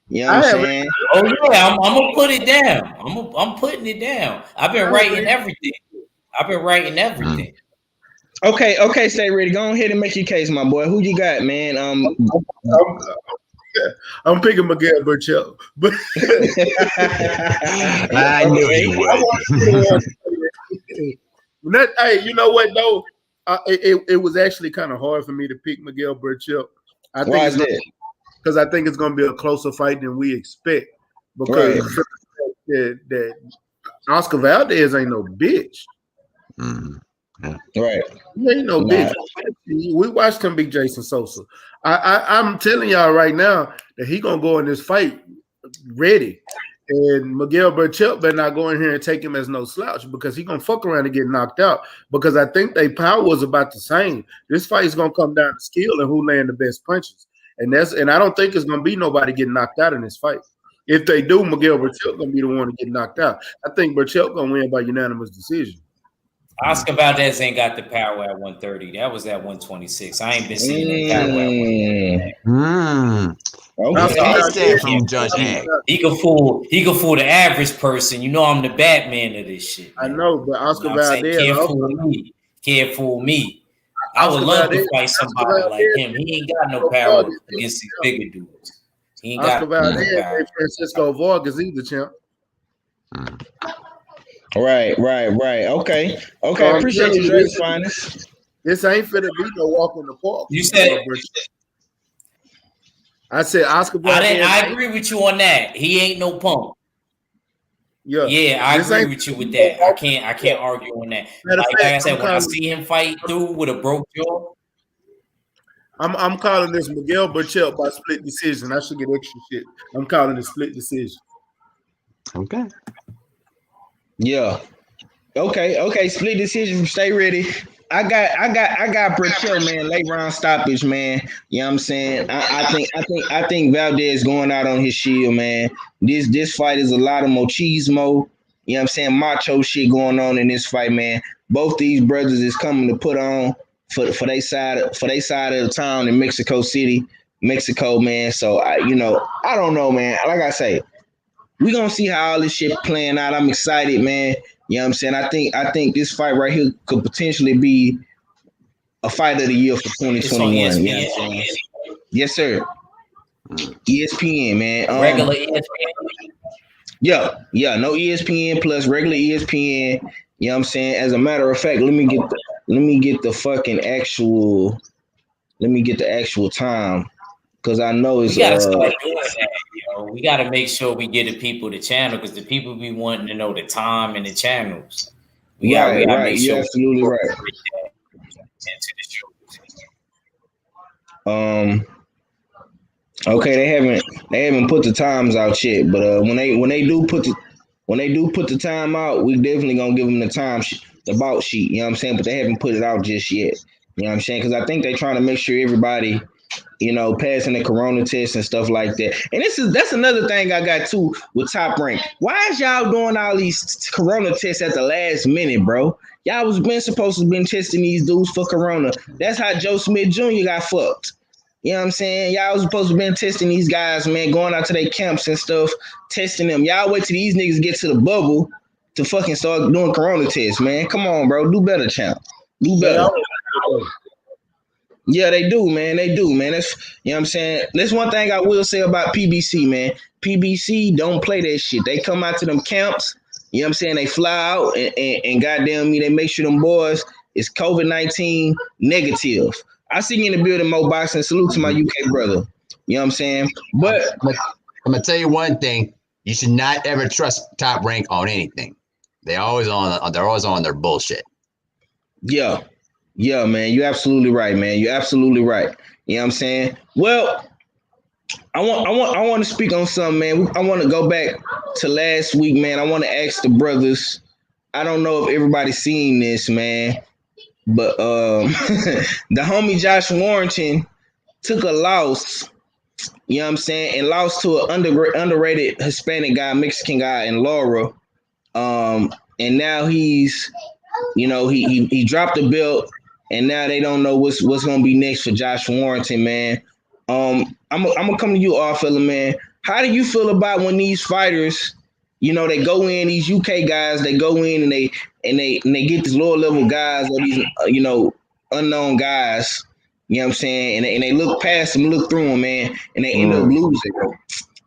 you know what I'm saying? Oh yeah, I'm gonna put it down. I'm putting it down. I've been writing everything. Okay, stay ready. Go ahead and make your case, my boy. Who you got, man? I'm picking Miguel Burchell. But I knew you would. Hey, you know what though? It was actually kind of hard for me to pick Miguel Burchell. Why is that? Because I think it's going to be a closer fight than we expect. Because that Oscar Valdez ain't no bitch. Right. He ain't no bitch. We watched him beat Jason Sosa. I'm telling y'all right now that he going to go in this fight ready. And Miguel Burchell better not go in here and take him as no slouch, because he going to fuck around and get knocked out. Because I think their power is about the same. This fight is going to come down to skill and who land the best punches. And I don't think it's gonna be nobody getting knocked out in this fight. If they do, Miguel Burchell gonna be the one to get knocked out. I think Burchell gonna win by unanimous decision. Oscar Valdez ain't got the power at 130. That was at 126. I ain't been seeing that power. Okay. From Judge Hank. He can fool the average person. You know I'm the Batman of this shit, man. I know, but Oscar Valdez can't fool me. I would love to fight somebody like him. He ain't got no power against these bigger dudes. He ain't got no power. Francisco Vargas either, champ. Right. Okay. I appreciate you, Drake's finest. This ain't finna be no walk in the park. You said. I said Oscar Valdez. I agree with you on that. He ain't no punk. Yeah, I agree with you with that. I can't argue on that. Like I said, when I see him fight through with a broke jaw, I'm calling this Miguel Burchell by split decision. I should get extra shit. I'm calling it split decision. Okay. Yeah. Okay. Split decision. Stay ready. I got Burchell, man. Late round stoppage, man. You know what I'm saying? I think Valdez going out on his shield, man. This fight is a lot of machismo. You know what I'm saying? Macho shit going on in this fight, man. Both these brothers is coming to put on for their side of the town in Mexico City, Mexico, man. So I don't know, man. Like I say, we're gonna see how all this shit playing out. I'm excited, man. You know what I'm saying? I think this fight right here could potentially be a fight of the year for 2021. You know what I'm saying? Yes, sir. ESPN, man. Regular ESPN. Yeah, no ESPN plus regular ESPN. You know what I'm saying? As a matter of fact, let me get the fucking actual time because I know We it's gotta start doing that, We gotta make sure we get the people the channel because the people be wanting to know the time and the channels. We gotta right. make You're sure absolutely we right. incorporate that into the shows. Okay, they haven't put the times out yet, but when they do put the time out, we definitely gonna give them the bout sheet. You know what I'm saying? But they haven't put it out just yet. You know what I'm saying? Because I think they're trying to make sure everybody, passing the corona test and stuff like that. And that's another thing I got too with Top Rank. Why is y'all doing all these corona tests at the last minute, bro? Y'all was supposed to been testing these dudes for corona. That's how Joe Smith Jr. got fucked. You know what I'm saying? Y'all was supposed to been testing these guys, man, going out to their camps and stuff, testing them. Y'all wait till these niggas get to the bubble to fucking start doing corona tests, man. Come on, bro. Do better, champ. Do better. Yeah, they do, man. That's, you know what I'm saying? That's one thing I will say about PBC, man. PBC don't play that shit. They come out to them camps, you know what I'm saying? They fly out and goddamn me, they make sure them boys is COVID-19 negative. I see you in the building, Mo Boxing. Salute to my UK brother. You know what I'm saying? But I'm gonna tell you one thing: you should not ever trust Top Rank on anything. They're always on their bullshit. Yeah, man. You're absolutely right, man. You're absolutely right. You know what I'm saying? Well, I want to speak on something, man. I want to go back to last week, man. I want to ask the brothers. I don't know if everybody's seen this, man. But the homie Josh Warrington took a loss, you know what I'm saying, and lost to an underrated Hispanic guy, Mexican guy in Laura. And now he's, he dropped the belt, and now they don't know what's gonna be next for Josh Warrington, man. I'm gonna come to you, all fella, man. How do you feel about when these fighters, they go in, these UK guys, they go in and they get these lower level guys or these unknown guys, you know what I'm saying, and they look past them, look through them, man, and they end up losing, bro.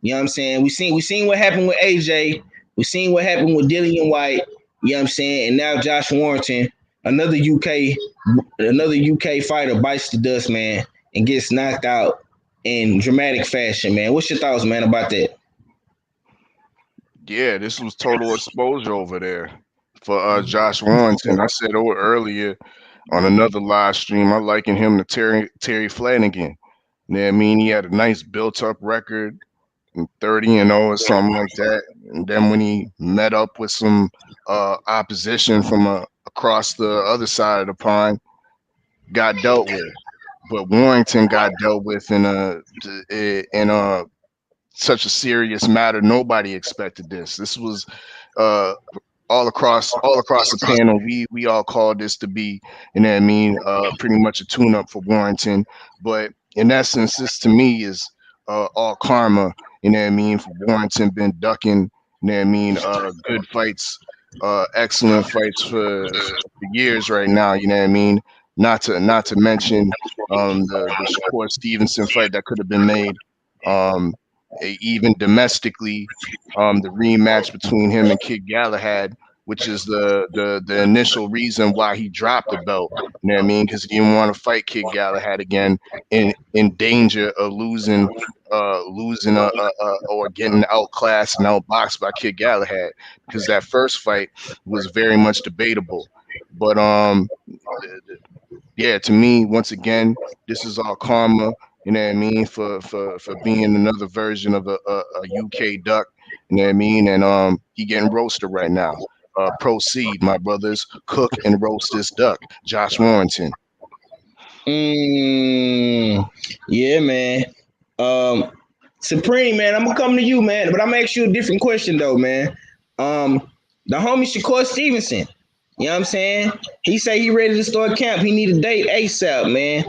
You know what I'm saying? We seen what happened with AJ, we seen what happened with Dillian White, you know what I'm saying, and now Josh Warrington, another UK fighter bites the dust, man, and gets knocked out in dramatic fashion, man. What's your thoughts, man, about that? Yeah, this was total exposure over there for Josh Warrington. I said earlier on another live stream, I liken him to Terry Flanagan. You know what I mean? He had a nice built-up record, 30-0 or something like that. And then when he met up with some opposition from across the other side of the pond, got dealt with. But Warrington got dealt with in a such a serious matter. Nobody expected this. This was all across the panel. We all called this to be, you know what I mean, pretty much a tune-up for Warrington. But in essence, this to me is all karma, you know what I mean, for Warrington. Been ducking, you know what I mean, good fights, excellent fights for years right now, you know what I mean. Not to mention the Shakur Stevenson fight that could have been made. Even domestically, the rematch between him and Kid Galahad, which is the initial reason why he dropped the belt. You know what I mean? Because he didn't want to fight Kid Galahad again, in danger of losing or getting outclassed and outboxed by Kid Galahad. Because that first fight was very much debatable. But yeah, to me, once again, this is all karma. You know what I mean, for being another version of a UK duck. You know what I mean, and he getting roasted right now. Proceed, my brothers, cook and roast this duck, Josh Warrington. Yeah, man. Supreme, man, I'm gonna come to you, man, but I'm gonna ask you a different question though, man. The homie Shakur Stevenson, you know what I'm saying? He say he ready to start camp. He need a date ASAP, man.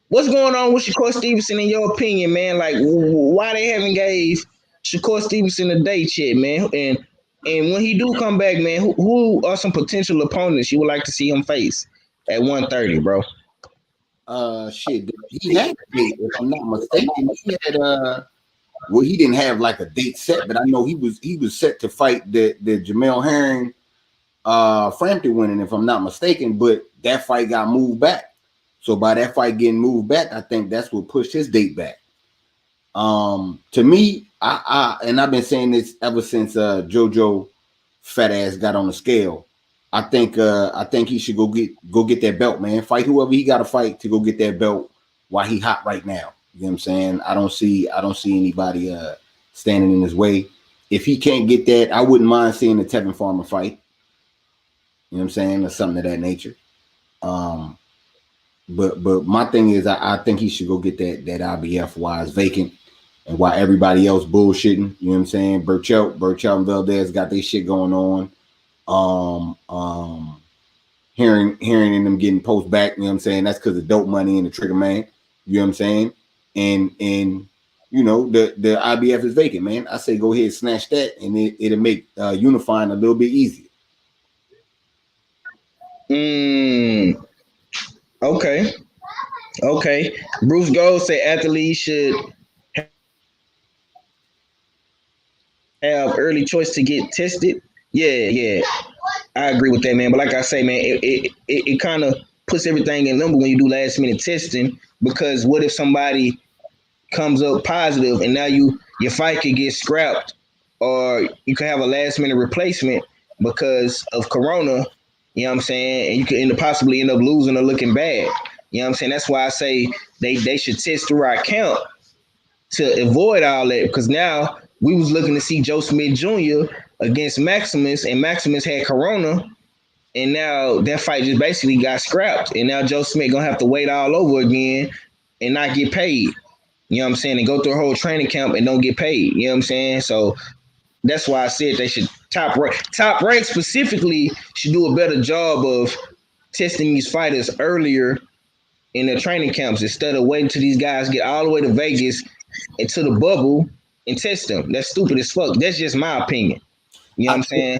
What's going on with Shakur Stevenson in your opinion, man? Like, why they haven't gave Shakur Stevenson a date yet, man? And when he do come back, man, who are some potential opponents you would like to see him face at 130, bro? shit, he had a date, if I'm not mistaken. He had well, he didn't have like a date set, but I know he was set to fight the Jamel Herring Frampton winning, if I'm not mistaken, but that fight got moved back. So by that fight getting moved back, I think that's what pushed his date back. To me, and I've been saying this ever since JoJo fat ass got on the scale. I think he should go get that belt, man. Fight whoever he got to fight to go get that belt while he hot right now. You know what I'm saying? I don't see anybody standing in his way. If he can't get that, I wouldn't mind seeing the Tevin Farmer fight. You know what I'm saying? Or something of that nature. But my thing is I think he should go get that IBF while it's vacant and while everybody else bullshitting. You know what I'm saying? Burchell and Valdez got their shit going on. Hearing and them getting post back, you know what I'm saying? That's because of dope money and the Trigger Man. You know what I'm saying? And you know, the IBF is vacant, man. I say go ahead, snatch that, and it'll make unifying a little bit easier. Okay. Bruce Gold say athletes should have early choice to get tested. Yeah. I agree with that, man. But like I say, man, it kind of puts everything in limbo when you do last minute testing, because what if somebody comes up positive and now your fight could get scrapped, or you could have a last minute replacement because of Corona. You know what I'm saying? And you could possibly end up losing or looking bad. You know what I'm saying? That's why I say they should test through our camp to avoid all that, because now we was looking to see Joe Smith Jr. against Maximus, and Maximus had Corona, and now that fight just basically got scrapped, and now Joe Smith gonna have to wait all over again and not get paid. You know what I'm saying? And go through a whole training camp and don't get paid. You know what I'm saying? So that's why I said they should top rank specifically should do a better job of testing these fighters earlier in their training camps instead of waiting till these guys get all the way to Vegas and to the bubble and test them. That's stupid as fuck. That's just my opinion. You know what I'm saying?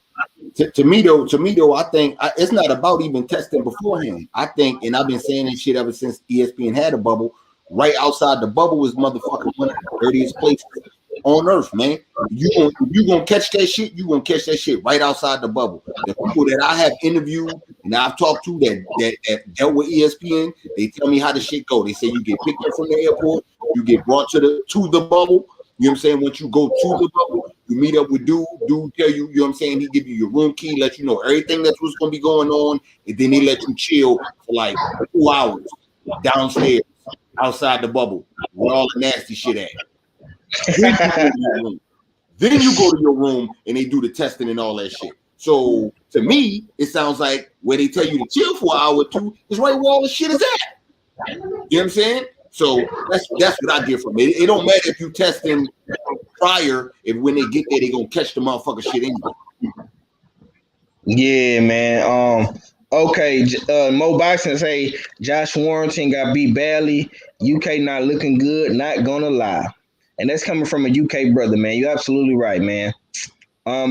To me though, I think it's not about even testing beforehand. I think, and I've been saying this shit ever since ESPN had a bubble. Right outside the bubble is motherfucking one of the dirtiest places on earth, man. You gonna catch that shit. You gonna catch that shit right outside the bubble. The people that I have interviewed and I've talked to that dealt with ESPN, they tell me how the shit go. They say you get picked up from the airport, you get brought to the bubble. You know what I'm saying? Once you go to the bubble, you meet up with dude tell you, you know what I'm saying? He give you your room key, let you know everything that's what's gonna be going on, and then they let you chill for like 2 hours downstairs outside the bubble where all the nasty shit at. Then you go to your room and they do the testing and all that shit. So to me, it sounds like where they tell you to chill for an hour or two is right where all the shit is at. You know what I'm saying? So that's what I get from it. It don't matter if you testing prior, if when they get there, they gonna catch the motherfucker shit anyway. Yeah, man. Okay, Mo Boxing say Josh Warrington got beat badly. UK not looking good, not gonna lie. And that's coming from a UK brother, man. You're absolutely right, man.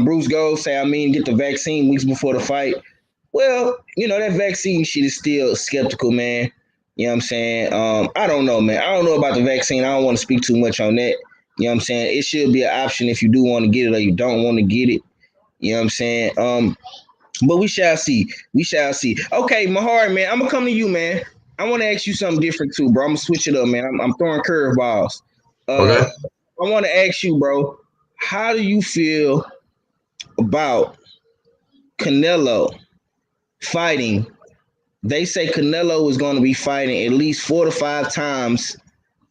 Bruce Gold say, get the vaccine weeks before the fight. Well, that vaccine shit is still skeptical, man. You know what I'm saying? I don't know, man. I don't know about the vaccine. I don't want to speak too much on that. You know what I'm saying? It should be an option if you do want to get it or you don't want to get it. You know what I'm saying? But we shall see. Okay, Mahar, man, I'm going to come to you, man. I want to ask you something different too, bro. I'm going to switch it up, man. I'm throwing curveballs. Okay. I want to ask you, bro, how do you feel about Canelo fighting? They say Canelo is going to be fighting at least 4 to 5 times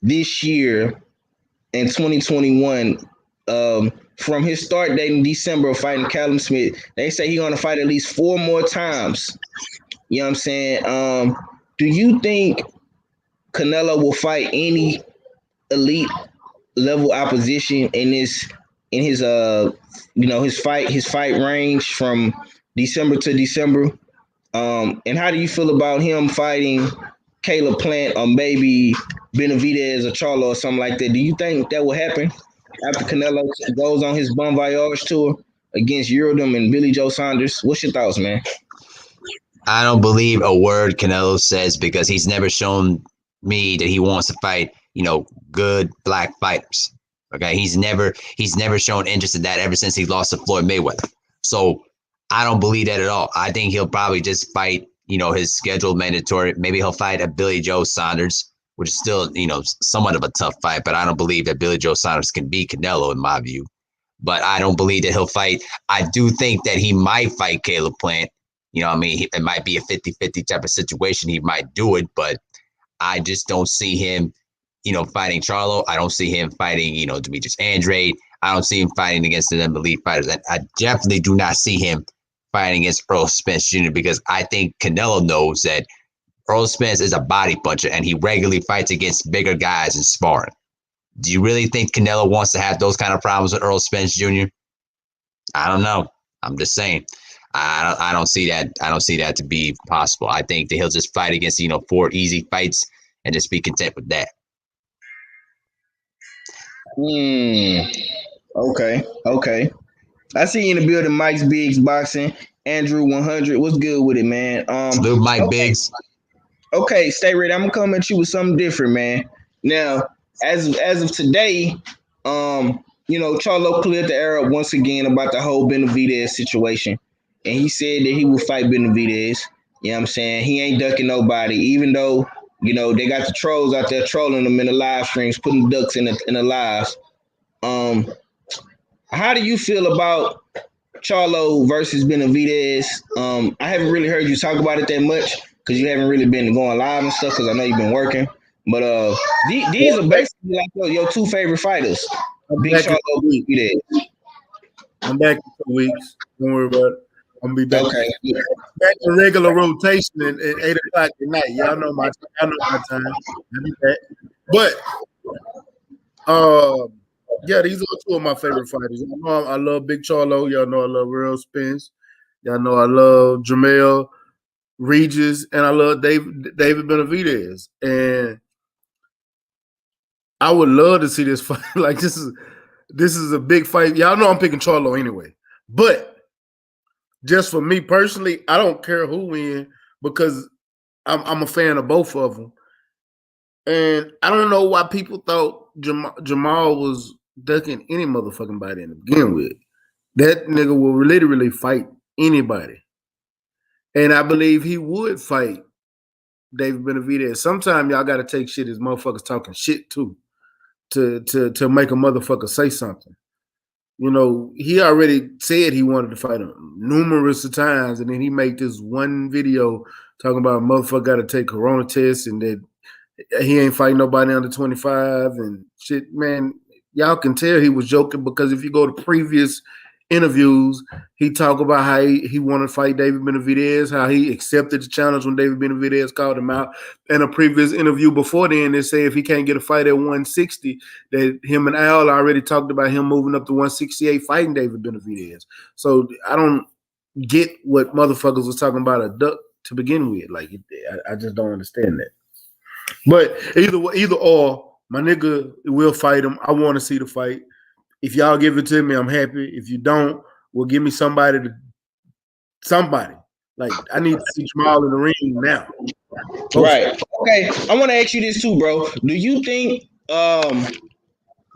this year in 2021. From his start date in December of fighting Callum Smith, they say he's going to fight at least 4 more times. You know what I'm saying? Do you think Canelo will fight any elite level opposition in his fight range from December to December? And how do you feel about him fighting Caleb Plant or maybe Benavidez or Charlo or something like that? Do you think that will happen after Canelo goes on his Bon Voyage tour against Urodom and Billy Joe Saunders? What's your thoughts, man? I don't believe a word Canelo says because he's never shown me that he wants to fight, good black fighters. Okay, he's never shown interest in that ever since he lost to Floyd Mayweather. So I don't believe that at all. I think he'll probably just fight, his scheduled mandatory. Maybe he'll fight a Billy Joe Saunders, which is still, somewhat of a tough fight, but I don't believe that Billy Joe Saunders can beat Canelo in my view. But I don't believe that he'll fight. I do think that he might fight Caleb Plant. It might be a 50-50 type of situation. He might do it, but I just don't see him, fighting Charlo. I don't see him fighting, Demetrius Andrade. I don't see him fighting against the elite fighters. And I definitely do not see him fighting against Earl Spence Jr. because I think Canelo knows that Earl Spence is a body puncher and he regularly fights against bigger guys in sparring. Do you really think Canelo wants to have those kind of problems with Earl Spence Jr.? I don't know. I'm just saying. I don't see that. I don't see that to be possible. I think that he'll just fight against, 4 easy fights and just be content with that. Okay. I see you in the building. Mike's Biggs Boxing. Andrew 100. What's good with it, man? Salute Mike Biggs. Okay, stay ready. I'm gonna come at you with something different, man. Now, as of today, Charlo cleared the air up once again about the whole Benavidez situation. And he said that he will fight Benavidez. You know what I'm saying? He ain't ducking nobody, even though, they got the trolls out there trolling him in the live streams, putting ducks in the lives. How do you feel about Charlo versus Benavidez? I haven't really heard you talk about it that much because you haven't really been going live and stuff because I know you've been working. But these are basically like your 2 favorite fighters. Big Charlo, Benavidez. I'm back in 2 weeks. Don't worry about it. I'm gonna be back. Okay. Back in regular rotation at 8 o'clock at night. Y'all know my time. I'll be back. But yeah, these are 2 of my favorite fighters. Y'all know I love Big Charlo. Y'all know I love Earl Spence. Y'all know I love Jamel Regis, and I love David Benavidez. And I would love to see this fight. Like this is a big fight. Y'all know I'm picking Charlo anyway. But just for me personally, I don't care who wins because I'm a fan of both of them. And I don't know why people thought Jamal was ducking any motherfucking body to begin with. That nigga will literally fight anybody. And I believe he would fight David Benavidez. Sometimes y'all got to take shit as motherfuckers talking shit too to make a motherfucker say something. He already said he wanted to fight him numerous of times, and then he made this one video talking about a motherfucker got to take corona tests and that he ain't fighting nobody under 25 and shit. Man, y'all can tell he was joking because if you go to previous interviews, he talked about how he wanted to fight David Benavidez, how he accepted the challenge when David Benavidez called him out. In a previous interview before then, they say if he can't get a fight at 160, that him and Al already talked about him moving up to 168 fighting David Benavidez. So I don't get what motherfuckers was talking about a duck to begin with. Like, I just don't understand that. But either or, my nigga will fight him. I want to see the fight. If y'all give it to me, I'm happy. If you don't, well, give me somebody. Like, I need to see Jamal in the ring now. Right. Okay. I want to ask you this too, bro. Do you think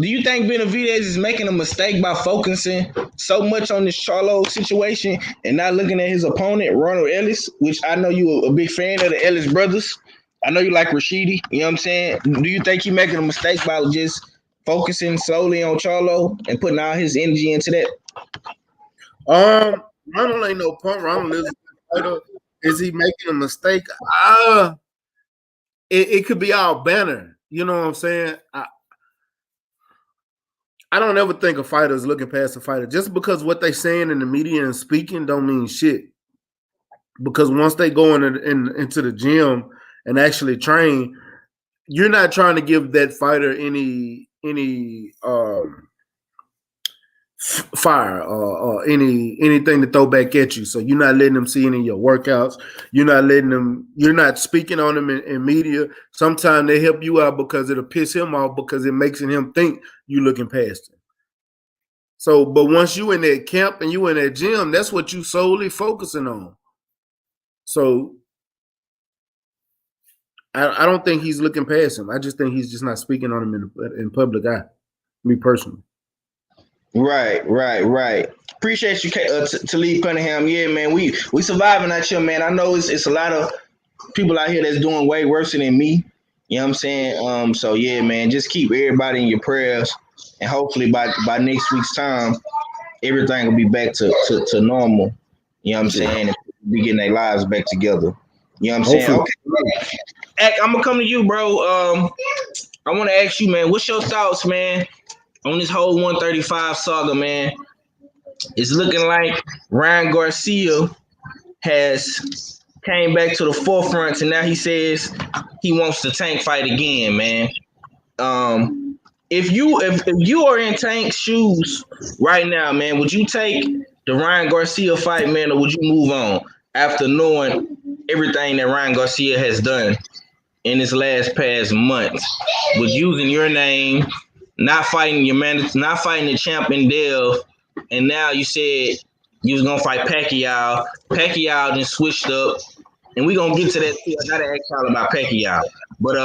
Benavidez is making a mistake by focusing so much on this Charlo situation and not looking at his opponent, Ronald Ellis, which I know you're a big fan of the Ellis brothers. I know you like Rashidi. You know what I'm saying? Do you think he's making a mistake by just focusing solely on Charlo and putting all his energy into that? Ronald ain't no punk. Ronald is a fighter. Is he making a mistake? It could be our banner. You know what I'm saying? I don't ever think a fighter is looking past a fighter. Just because what they saying in the media and speaking don't mean shit. Because once they go into the gym and actually train, you're not trying to give that fighter any fire or anything to throw back at you. So you're not letting them see any of your workouts. You're not speaking on them in media. Sometimes they help you out because it'll piss him off because it makes him think you looking past him. So, but once you in that camp and you in that gym, that's what you solely focusing on. So I don't think he's looking past him. I just think he's just not speaking on him in public eye. Me personally. Right. Appreciate you, Talib Cunningham. Yeah, man, we surviving out here, man. I know it's a lot of people out here that's doing way worse than me. You know what I'm saying? So yeah, man, just keep everybody in your prayers, and hopefully by next week's time, everything will be back to normal. You know what I'm saying? And be getting their lives back together. You know what I'm saying? Okay, Ak, I'm gonna come to you, bro. I want to ask you, man, what's your thoughts, man, on this whole 135 saga, man? It's looking like Ryan Garcia has came back to the forefront, and now he says he wants the Tank fight again, man. If you are in Tank's shoes right now, man, would you take the Ryan Garcia fight, man, or would you move on after knowing everything that Ryan Garcia has done in this past month with using your name, not fighting your man, not fighting the champ in Dev, and now you said you was gonna fight Pacquiao. Pacquiao then switched up, and we gonna get to that too. I gotta ask y'all about Pacquiao. But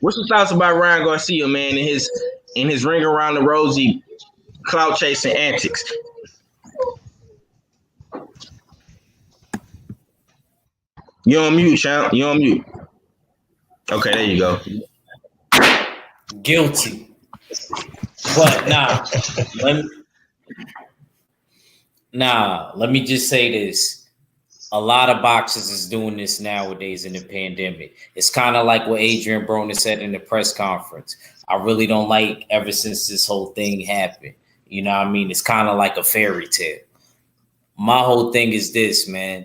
what's your thoughts about Ryan Garcia, man, in his ring around the rosy clout chasing antics? You're on mute, champ. You're on mute. Okay, there you go. Guilty. But let me just say this. A lot of boxers is doing this nowadays in the pandemic. It's kind of like what Adrian Broner said in the press conference. I really don't like ever since this whole thing happened. You know what I mean? It's kind of like a fairy tale. My whole thing is this, man.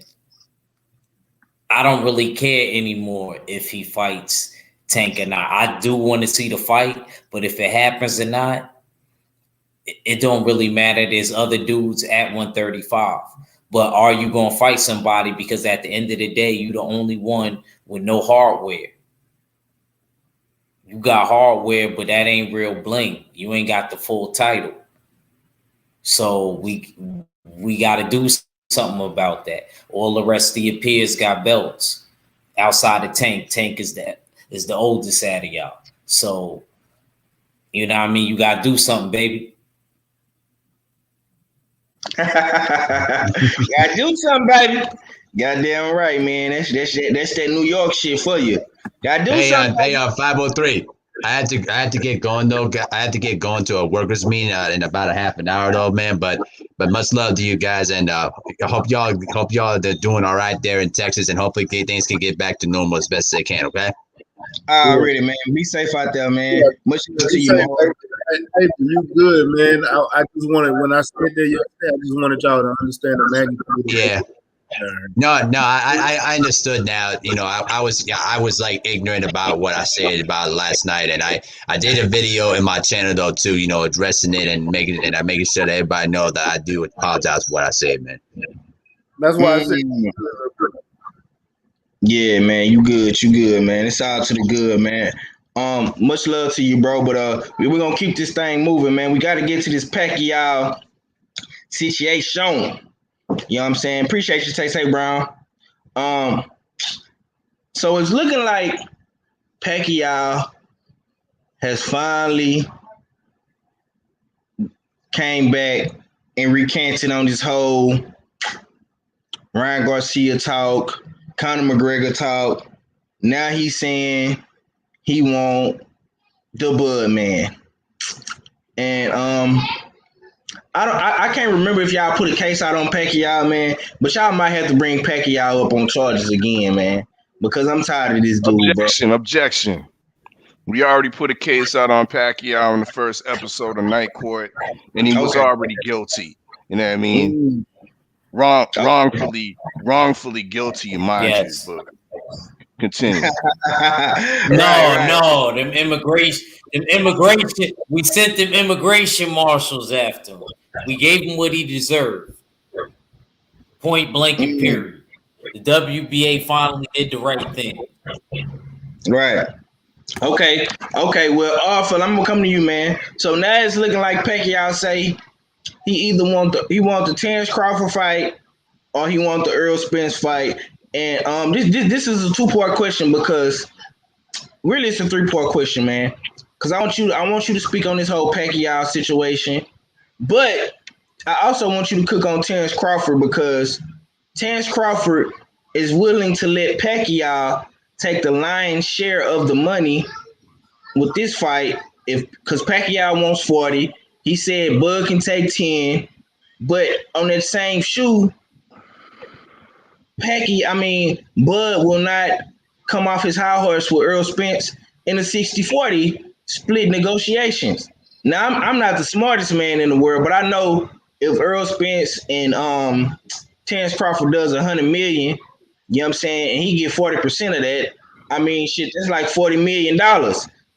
I don't really care anymore if he fights Tank or not. I do want to see the fight, but if it happens or not, it don't really matter. There's other dudes at 135. But are you going to fight somebody? Because at the end of the day, you're the only one with no hardware. You got hardware, but that ain't real bling. You ain't got the full title. So we got to do something about that. All the rest of your peers got belts outside of Tank. Tank is the oldest out of y'all. So, you know what I mean? You got to do something, baby. Gotta do something, baby. Goddamn right, man. That's that New York shit for you. Gotta do something. Hey, 503. I had to get going though. I had to get going to a workers meeting in about a half an hour though, man. But much love to you guys, and I hope y'all they're doing all right there in Texas, and hopefully things can get back to normal as best as they can. Okay. Already, man. Be safe out there, man. Yeah. Much love to you, man. Hey, you good, man. I just wanted, when I said that yesterday, I just wanted y'all to understand the magnitude. Yeah. No, I understood now. You know, I was like ignorant about what I said about last night, and I did a video in my channel though too. You know, addressing it and making sure that everybody know that I do apologize for what I said, man. That's why I said. Yeah, man, you good, man. It's all to the good, man. Much love to you, bro. But we're gonna keep this thing moving, man. We gotta get to this Pacquiao situation. You know what I'm saying? Appreciate you, Tay Brown. So it's looking like Pacquiao has finally came back and recanted on this whole Ryan Garcia talk, Conor McGregor talk. Now he's saying he want the Bud Man. And I can't remember if y'all put a case out on Pacquiao, man, but y'all might have to bring Pacquiao up on charges again, man, because I'm tired of this dude, Objection. We already put a case out on Pacquiao in the first episode of Night Court, and he was already guilty. You know what I mean? Wrongfully guilty, mind you, but continue. No, them immigration. We sent them immigration marshals after him. We gave him what he deserved. Point blank and period. The WBA finally did the right thing. Right. Okay. Well, Arthur, I'm gonna come to you, man. So now it's looking like Pacquiao say he either want the Terence Crawford fight or he want the Earl Spence fight. And this is a 2-part question because really it's a 3-part question, man. Because I want you to speak on this whole Pacquiao situation, but I also want you to cook on Terrence Crawford because Terrence Crawford is willing to let Pacquiao take the lion's share of the money with this fight, because Pacquiao wants 40. He said Bud can take 10, but on that same shoe, Bud will not come off his high horse with Earl Spence in a 60-40 split negotiations. Now, I'm not the smartest man in the world, but I know if Earl Spence and Terrence Crawford does $100 million, you know what I'm saying, and he get 40% of that, shit, that's like $40 million.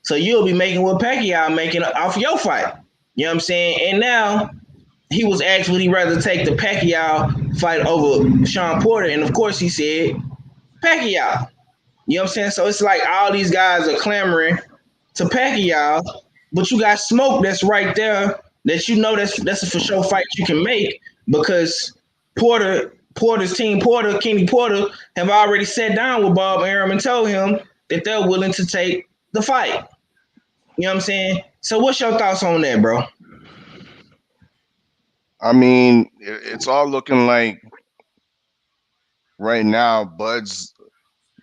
So you'll be making what Pacquiao making off your fight. You know what I'm saying? And now he was asked would he rather take the Pacquiao fight over Sean Porter, and of course he said Pacquiao. You know what I'm saying? So it's like all these guys are clamoring to Pacquiao, but you got Smoke that's right there that you know that's a for sure fight you can make because Porter's team, Kenny Porter, have already sat down with Bob Arum and told him that they're willing to take the fight. You know what I'm saying? So what's your thoughts on that, bro? I mean, it's all looking like right now Bud's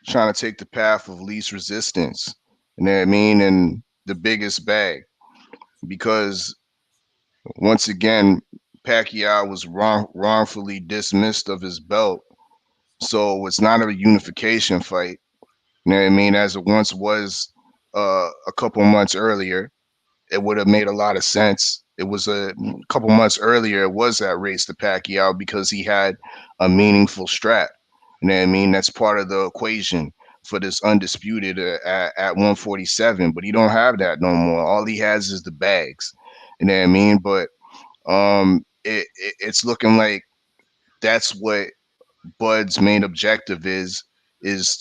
trying to take the path of least resistance. You know what I mean? And the biggest bag. Because once again, Pacquiao was wrongfully dismissed of his belt. So it's not a unification fight. You know what I mean? As it once was a couple months earlier, it would have made a lot of sense. It was a couple months earlier, it was that race to Pacquiao because he had a meaningful strap. You know what I mean? That's part of the equation for this undisputed at 147, but he don't have that no more. All he has is the bags. You know what I mean? But it's looking like that's what Bud's main objective is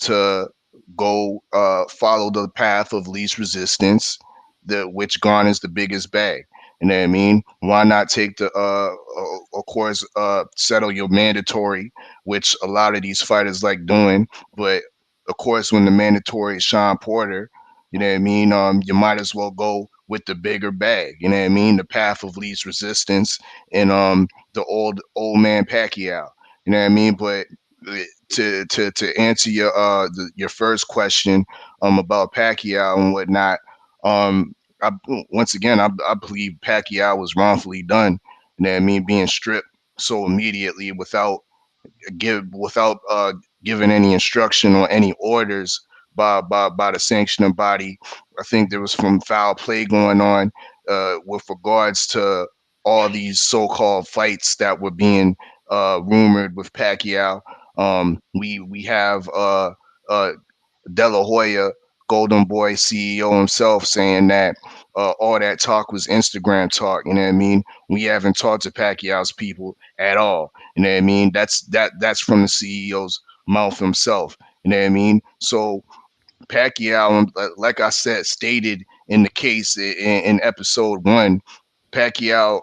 to go follow the path of least resistance, which garners the biggest bag. You know what I mean? Why not take the of course settle your mandatory, which a lot of these fighters like doing, but of course when the mandatory is Sean Porter, you know what I mean? You might as well go with the bigger bag, you know what I mean? The path of least resistance and the old man Pacquiao. You know what I mean? But to answer your first question about Pacquiao and whatnot, once again I believe Pacquiao was wrongfully done. You know what I mean? Being stripped so immediately without giving any instruction or any orders by the sanctioning body. I think there was some foul play going on with regards to all these so-called fights that were being rumored with Pacquiao. We have De La Hoya, Golden Boy CEO himself, saying that all that talk was Instagram talk. You know what I mean? We haven't talked to Pacquiao's people at all. You know what I mean? That's from the CEO's mouth himself. You know what I mean? So Pacquiao, like I said, stated in the case in episode 1, Pacquiao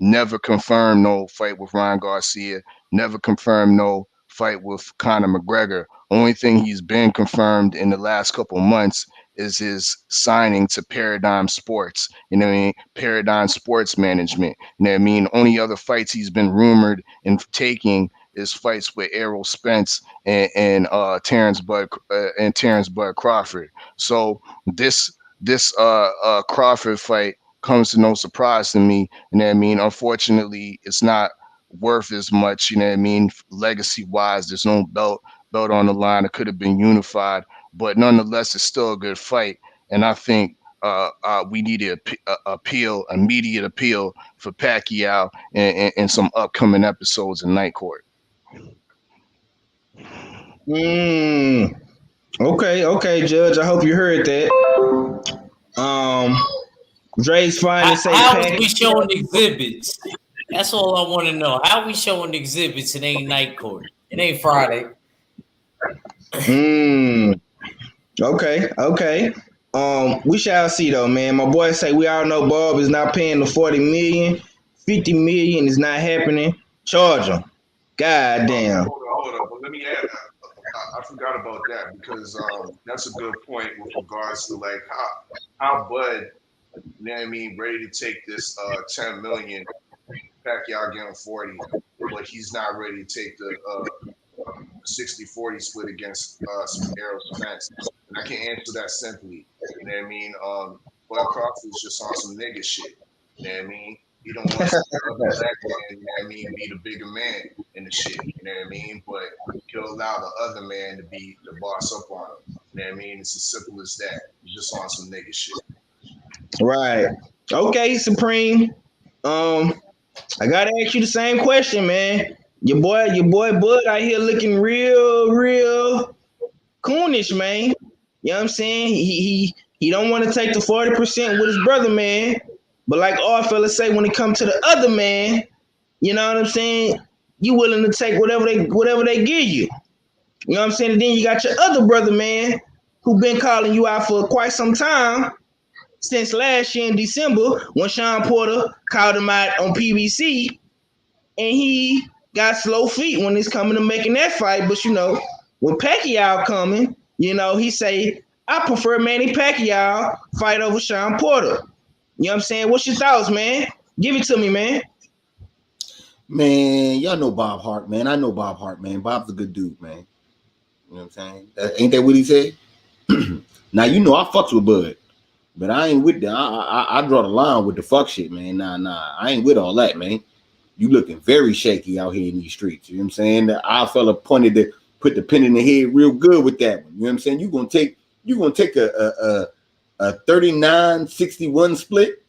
never confirmed no fight with Ryan Garcia, never confirmed no fight with Conor McGregor. Only thing he's been confirmed in the last couple months is his signing to Paradigm Sports. You know what I mean? Paradigm Sports Management. You know what I mean? Only other fights he's been rumored in taking is fights with Errol Spence and Terrence Bud Crawford. So this Crawford fight comes to no surprise to me. You know what I mean? Unfortunately, it's not worth as much, you know what I mean, legacy wise. There's no belt on the line. It could have been unified, but nonetheless, it's still a good fight. And I think we need to immediate appeal for Pacquiao in some upcoming episodes in Night Court. Okay, Judge. I hope you heard that. Dre's fine to say how is we showing exhibits? That's all I want to know. How we showing exhibits? It ain't Night Court. It ain't Friday. Okay. We shall see though, man. My boy say we all know Bob is not paying the 40 million. 50 million is not happening. Charge him. God damn. Hold on. Let me add I forgot about that because that's a good point with regards to like how Bud, you know what I mean, ready to take this 10 million, Pacquiao getting 40, but he's not ready to take the 60-40 split against Errol Spence. And I can answer that simply. You know what I mean? Bud Crawford's just on some nigga shit. You know what I mean? He don't want the other black man, you know what I mean, be the bigger man in the shit. You know what I mean? But he'll allow the other man to be the boss up on him. You know what I mean? It's as simple as that. He's just on some nigga shit. Right. Okay, Supreme. I gotta ask you the same question, man. Your boy Bud out here looking real coonish, man. You know what I'm saying? He don't want to take the 40% with his brother, man. But like all fellas say, when it comes to the other man, you know what I'm saying? You willing to take whatever they give you. You know what I'm saying? And then you got your other brother, man, who been calling you out for quite some time since last year in December when Sean Porter called him out on PBC, and he got slow feet when it's coming to making that fight. But you know, with Pacquiao coming, you know, he say, I prefer Manny Pacquiao fight over Sean Porter. You know what I'm saying? What's your thoughts, man? Give it to me, man. Man, y'all know Bob Hart, man. I know Bob Hart, man. Bob's a good dude, man. You know what I'm saying? Ain't that what he said? Now, you know I fucks with Bud, but I ain't with that. I draw the line with the fuck shit, man. Nah. I ain't with all that, man. You looking very shaky out here in these streets. You know what I'm saying? Our fella pointed to put the pin in the head real good with that one. You know what I'm saying? You're gonna take a 39-61 split,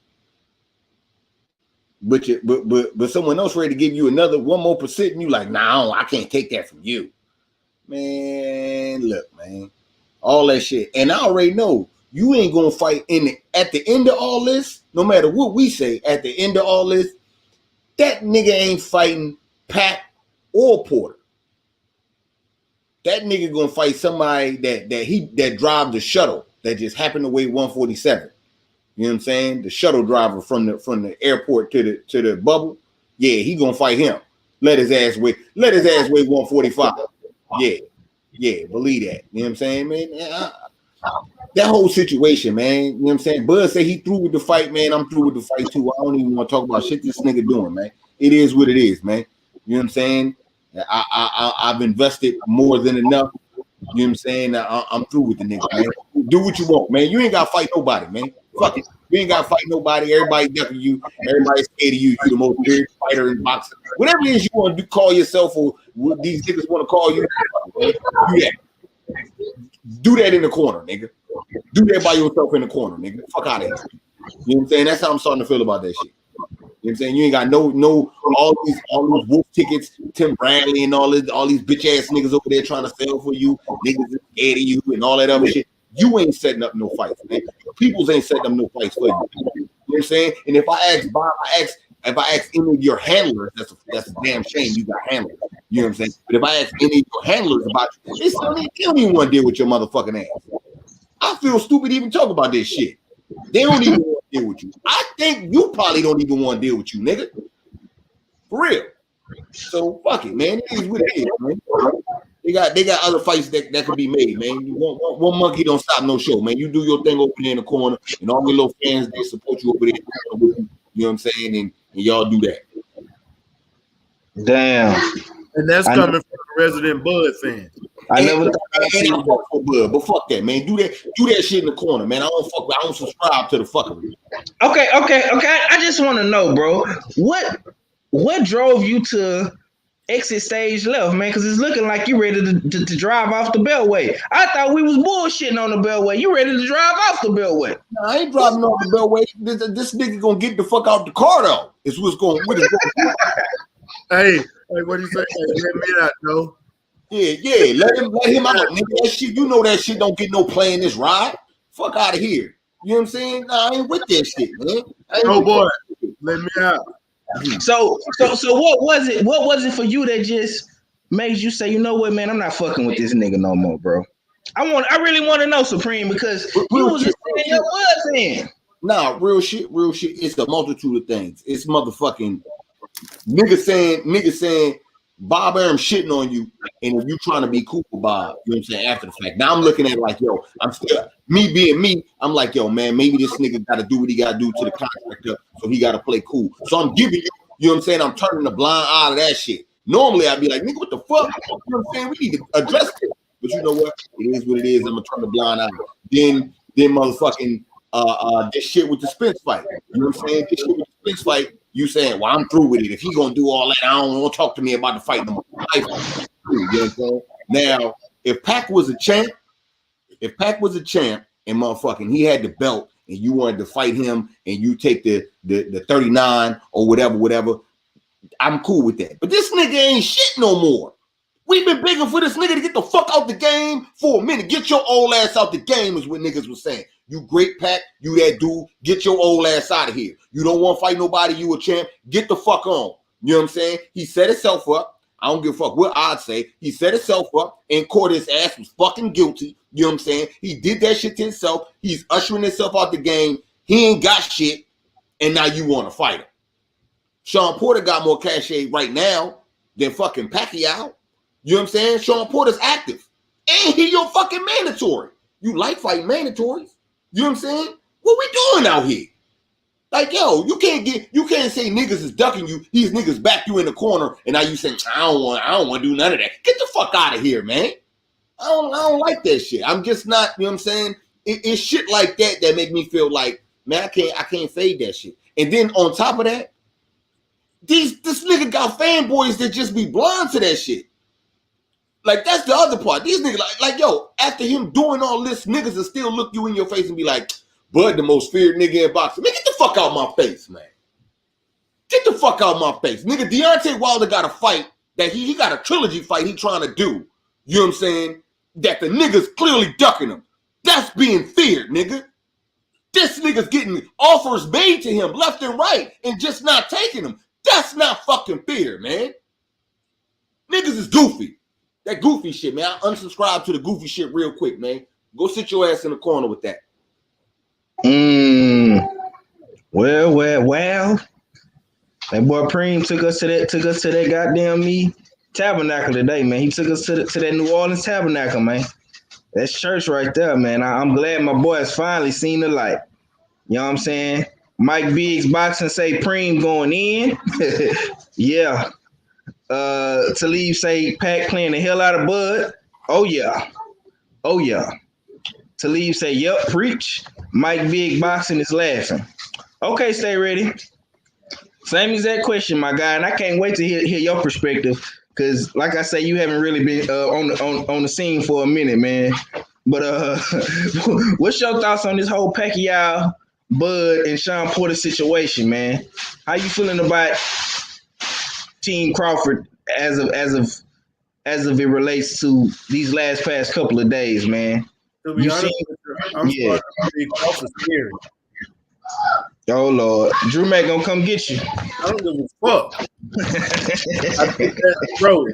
but someone else ready to give you another 1 more percent, and you like, nah, I can't take that from you. Man, look, man. All that shit. And I already know you ain't gonna fight at the end of all this, no matter what we say, at the end of all this, that nigga ain't fighting Pat or Porter. That nigga gonna fight somebody that drive the shuttle that just happened to weigh 147. You know what I'm saying? The shuttle driver from the airport to the bubble. Yeah, he gonna fight him. Let his ass weigh 145. Yeah, believe that. You know what I'm saying, man? That whole situation, man. You know what I'm saying? Bud say he through with the fight, man. I'm through with the fight too. I don't even want to talk about shit this nigga doing, man. It is what it is, man. You know what I'm saying? I've invested more than enough. You know what I'm saying? I'm through with the nigga, man. Do what you want, man. You ain't gotta fight nobody, man. Fuck it. You ain't gotta fight nobody. Everybody ducking you. Everybody's scared of you. You're the most feared fighter in boxing. Whatever it is you want to call yourself, or what these niggas want to call you, do that. Do that in the corner, nigga. Do that by yourself in the corner, nigga. Fuck out of here. You know what I'm saying? That's how I'm starting to feel about that shit. You know what I'm saying? You ain't got no all these wolf tickets, Tim Bradley and all these bitch ass niggas over there trying to sell for you, niggas is scared of you and all that other shit. You ain't setting up no fights, man. Peoples ain't setting up no fights for you. You know what I'm saying? And if I ask Bob, if I ask any of your handlers, that's a damn shame you got handlers. You know what I'm saying? But if I ask any of your handlers about you, they don't even want to deal with your motherfucking ass. I feel stupid to even talk about this shit. They don't even want to deal with you. I think you probably don't even want to deal with you, nigga. For real. So fuck it, man. It is what it is, man. They got other fights that could be made, man. One monkey don't stop no show, man. You do your thing over there in the corner, and all your little fans, they support you over there. You know what I'm saying? And y'all do that. Damn. And that's coming from a resident Bud fan. I never thought I'd see Bud, but fuck that, man. Do that shit in the corner, man. I don't subscribe to the fuckery. Okay. I just want to know, bro. What drove you to exit stage left, man? Because it's looking like you ready to drive off the Beltway. I thought we was bullshitting on the Beltway. You ready to drive off the Beltway? No, I ain't driving off the Beltway. This nigga gonna get the fuck out the car though. It's what's going. Hey, what do you say? Hey, let me out, though. Yeah. Let him out, nigga. That shit, you know that shit don't get no play in this ride. Fuck out of here. You know what I'm saying? Nah, I ain't with that shit, man. Oh boy, let me out. So what was it? What was it for you that just made you say, you know what, man, I'm not fucking with this nigga no more, bro? I really want to know, Supreme, because you was just saying your was in. Nah, real shit. It's a multitude of things. It's motherfucking nigga saying Bob Arum shitting on you, and if you trying to be cool with Bob, you know what I'm saying, after the fact. Now I'm looking at it like, yo, I'm still, me being me, I'm like, yo, man, maybe this nigga got to do what he got to do to the contractor, so he got to play cool. So I'm giving you know what I'm saying, I'm turning the blind eye to that shit. Normally, I'd be like, nigga, what the fuck? You know what I'm saying? We need to address it. But you know what? It is what it is. I'm going to turn the blind eye. Then motherfucking this shit with the Spence fight. You know what I'm saying? This shit with the Spence fight, you saying, well, I'm through with it. If he gonna do all that, I don't want to talk to me about the fight no more. You know what I'm saying? Now, if Pac was a champ and motherfucking he had the belt and you wanted to fight him and you take the 39 or whatever, I'm cool with that. But this nigga ain't shit no more. We've been begging for this nigga to get the fuck out the game for a minute. Get your old ass out the game is what niggas was saying. You great Pac, you that dude, get your old ass out of here. You don't want to fight nobody, you a champ, get the fuck on. You know what I'm saying? He set himself up. I don't give a fuck what I'd say. He set himself up and caught his ass was fucking guilty. You know what I'm saying? He did that shit to himself. He's ushering himself out the game. He ain't got shit, and now you want to fight him. Sean Porter got more cachet right now than fucking Pacquiao. You know what I'm saying? Sean Porter's active. And he your fucking mandatory. You like fighting mandatories. You know what I'm saying? What we doing out here? Like, yo, you can't say niggas is ducking you. These niggas back you in the corner, and now you saying, I don't want to do none of that. Get the fuck out of here, man. I don't like that shit. I'm just not, you know what I'm saying? It's shit like that make me feel like, man, I can't fade that shit. And then on top of that, this nigga got fanboys that just be blind to that shit. Like, that's the other part. These niggas, like, yo, after him doing all this, niggas will still look you in your face and be like, Bud, the most feared nigga in boxing. Man, get the fuck out my face, man. Get the fuck out my face. Nigga, Deontay Wilder got a fight that he got a trilogy fight he trying to do. You know what I'm saying? That the niggas clearly ducking him. That's being feared, nigga. This nigga's getting offers made to him left and right and just not taking them. That's not fucking fear, man. Niggas is goofy. That goofy shit, man. I unsubscribe to the goofy shit real quick, man. Go sit your ass in the corner with that. Well. That boy Preem took us to that goddamn tabernacle today, man. He took us to that New Orleans tabernacle, man. That's church right there, man. I'm glad my boy has finally seen the light. You know what I'm saying? Mike Biggs boxing say Preem going in. Yeah. Talib say Pac playing the hell out of Bud. Oh yeah. Talib say, yep, preach. Mike Big boxing is laughing. Okay, stay ready. Same exact question, my guy, and I can't wait to hear your perspective because, like I say, you haven't really been on the scene for a minute, man. But what's your thoughts on this whole Pacquiao, Bud, and Sean Porter situation, man? How you feeling about Team Crawford as of it relates to these past couple of days, man? To be honest with you, I'm starting to be Crawford scary. Oh Lord, Drew Mack gonna come get you. I don't give a fuck. I think that, bro.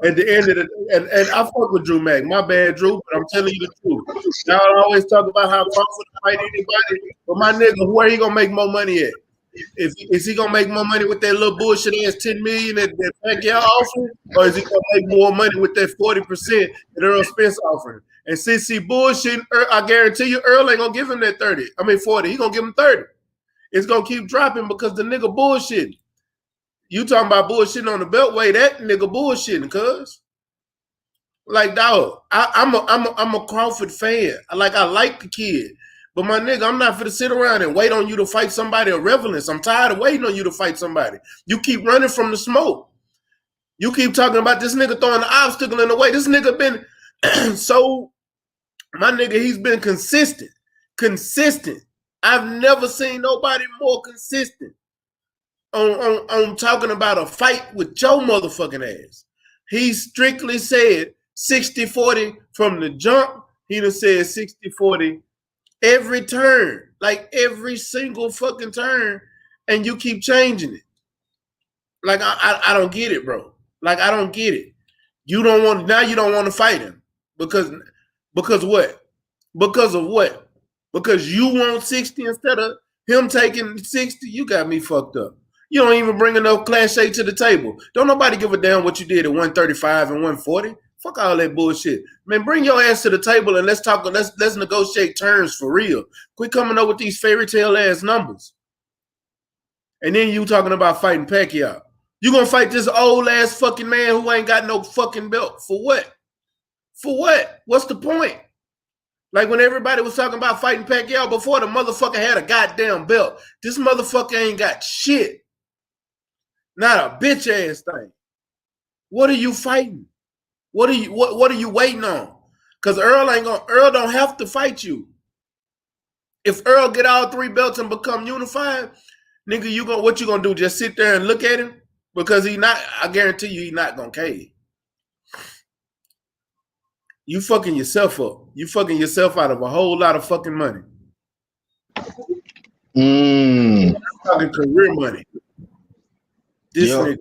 At the end of the and I fuck with Drew Mack. My bad, Drew, but I'm telling you the truth. Y'all always talk about how Crawford fight anybody, but my nigga, where he gonna make more money at? Is he gonna make more money with that little bullshit ass $10 million that Pacquiao offered, or is he gonna make more money with that 40% that Earl Spence offered? And since he bullshitting, I guarantee you, Earl ain't gonna give him that 40. He gonna give him 30. It's gonna keep dropping because the nigga bullshitting. You talking about bullshitting on the beltway? That nigga bullshitting, cuz. Like, dog, I'm a Crawford fan. I like the kid, but my nigga, I'm not finna sit around and wait on you to fight somebody of relevance. I'm tired of waiting on you to fight somebody. You keep running from the smoke. You keep talking about this nigga throwing the obstacle in the way. This nigga been my nigga, he's been consistent. I've never seen nobody more consistent on talking about a fight with your motherfucking ass. He strictly said 60-40 from the jump. He done said 60-40 every turn, like every single fucking turn, and you keep changing it. Like, I don't get it, bro. Like, I don't get it. You don't want to fight him because what? Because of what? Because you want 60 instead of him taking 60? You got me fucked up. You don't even bring enough cachet to the table. Don't nobody give a damn what you did at 135 and 140. Fuck all that bullshit. Man, bring your ass to the table and let's talk. Let's negotiate terms for real. Quit coming up with these fairy tale ass numbers. And then you talking about fighting Pacquiao. You gonna fight this old ass fucking man who ain't got no fucking belt. For what? For what? What's the point? Like when everybody was talking about fighting Pacquiao before, the motherfucker had a goddamn belt. This motherfucker ain't got shit. Not a bitch ass thing. What are you fighting? What are you waiting on? Because Earl don't have to fight you. If Earl get all 3 belts and become unified, nigga, what you gonna do? Just sit there and look at him? Because I guarantee you he's not gonna cave. You fucking yourself up. You fucking yourself out of a whole lot of fucking money. I'm talking career money. This nigga.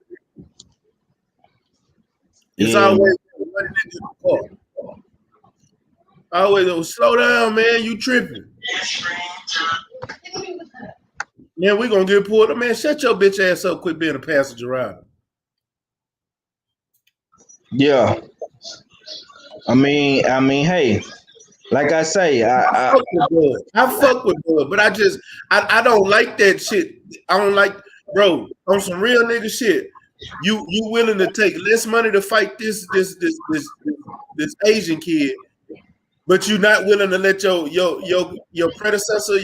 It's always money nigga. Always slow down, man. You tripping. Man, we gonna get pulled up. Man, shut your bitch ass up. Quit being a passenger rider. Yeah. I mean, hey, like I say, I fuck with Bud, but I don't like that shit. I don't like, bro, on some real nigga shit. You willing to take less money to fight this Asian kid, but you not willing to let your predecessor,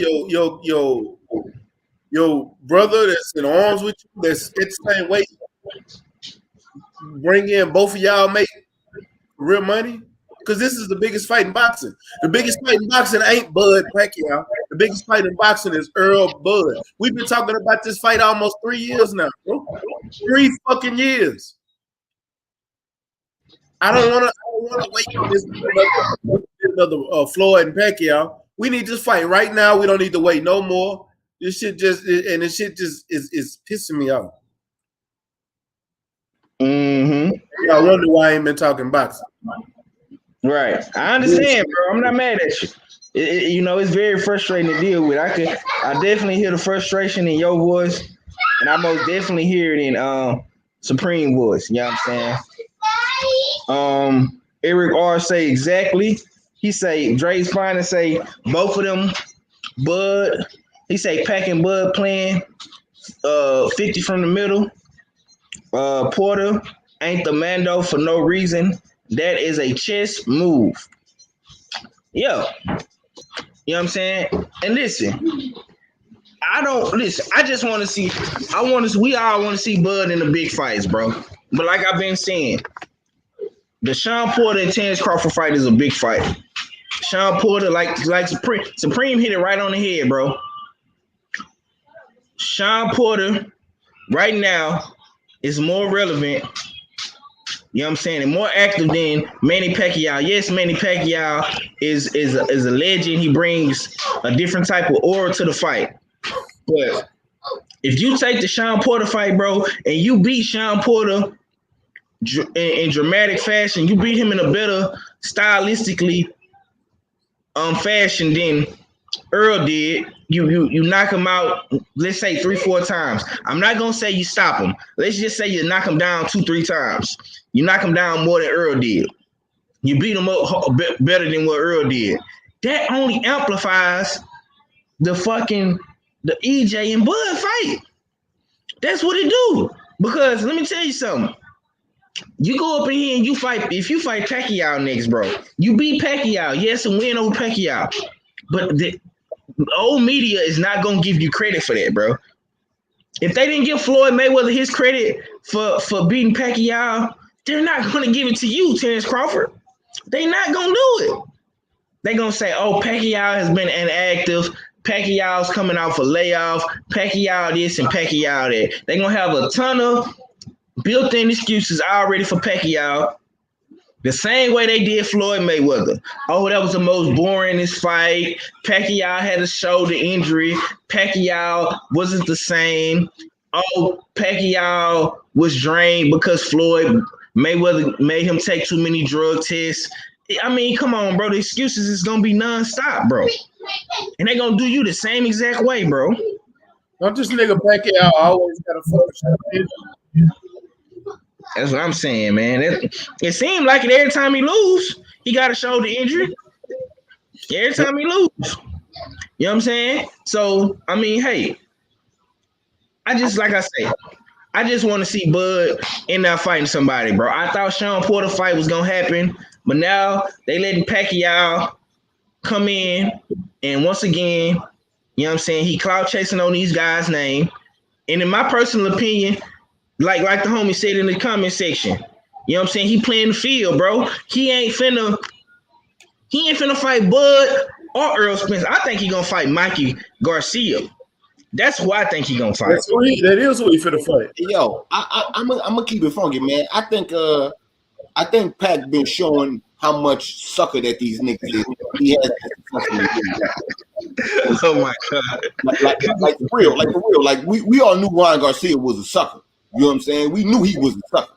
your brother that's in arms with you, that's at the same weight, bring in both of y'all make real money? Because this is the biggest fight in boxing. The biggest fight in boxing ain't Bud Pacquiao. The biggest fight in boxing is Earl Bud. We've been talking about this fight almost 3 years now, bro. 3 fucking years. I don't want to wait on this another Floyd and Pacquiao. We need this fight right now. We don't need to wait no more. This shit just is pissing me off. I wonder why I ain't been talking boxing. Right. I understand, bro. I'm not mad at you. It's very frustrating to deal with. I definitely hear the frustration in your voice, and I most definitely hear it in Supreme voice. You know what I'm saying? Eric R say exactly. He say Dre's fine to say both of them. Bud. He say Pac and Bud playing 50 from the middle. Porter ain't the Mando for no reason. That is a chess move. Yeah. You know what I'm saying? And listen, I just want to see, we all want to see Bud in the big fights, bro. But like I've been saying, the Sean Porter and Terence Crawford fight is a big fight. Sean Porter, like Supreme hit it right on the head, bro. Sean Porter right now is more relevant, you know what I'm saying, and more active than Manny Pacquiao. Yes, Manny Pacquiao is a legend. He brings a different type of aura to the fight. But if you take the Sean Porter fight, bro, and you beat Sean Porter in dramatic fashion, you beat him in a better stylistically fashion than Earl did. You knock him out, let's say 3-4 times. I'm not gonna say you stop him. Let's just say you knock him down 2-3 times. You knock him down more than Earl did. You beat him up better than what Earl did. That only amplifies the EJ and Bud fight. That's what it do. Because let me tell you something. You go up in here and you fight. If you fight Pacquiao next, bro, you beat Pacquiao. Yes, and win over Pacquiao. But the old media is not gonna give you credit for that, bro. If they didn't give Floyd Mayweather his credit for beating Pacquiao, they're not gonna give it to you, Terence Crawford. They're not gonna do it. They're gonna say, "Oh, Pacquiao has been inactive. Pacquiao's coming out for layoff. Pacquiao this and Pacquiao that." They're gonna have a ton of built-in excuses already for Pacquiao. The same way they did Floyd Mayweather. Oh, that was the most boringest fight. Pacquiao had a shoulder injury. Pacquiao wasn't the same. Oh, Pacquiao was drained because Floyd Mayweather made him take too many drug tests. I mean, come on, bro. The excuses is going to be nonstop, bro. And they're going to do you the same exact way, bro. Don't this nigga back out always got a fucking. That's what I'm saying, man. It seemed like it every time he lose, he got a shoulder injury. Every time he lose. You know what I'm saying? So, I mean, hey, I just want to see Bud in there fighting somebody, bro. I thought Sean Porter fight was going to happen, but now they letting Pacquiao come in, and once again, you know what I'm saying, he clout chasing on these guys' name. And in my personal opinion, like the homie said in the comment section, you know what I'm saying, he playing the field, bro. He ain't finna fight Bud or Earl Spence. I think he gonna fight Mikey Garcia. That's who I think he gonna fight. That is who he finna fight. Yo, I'm gonna keep it funky, man. I think Pac been showing how much sucker that these niggas is. He has. Oh my god! Like for real. Like we all knew Ryan Garcia was a sucker. You know what I'm saying? We knew he was a sucker,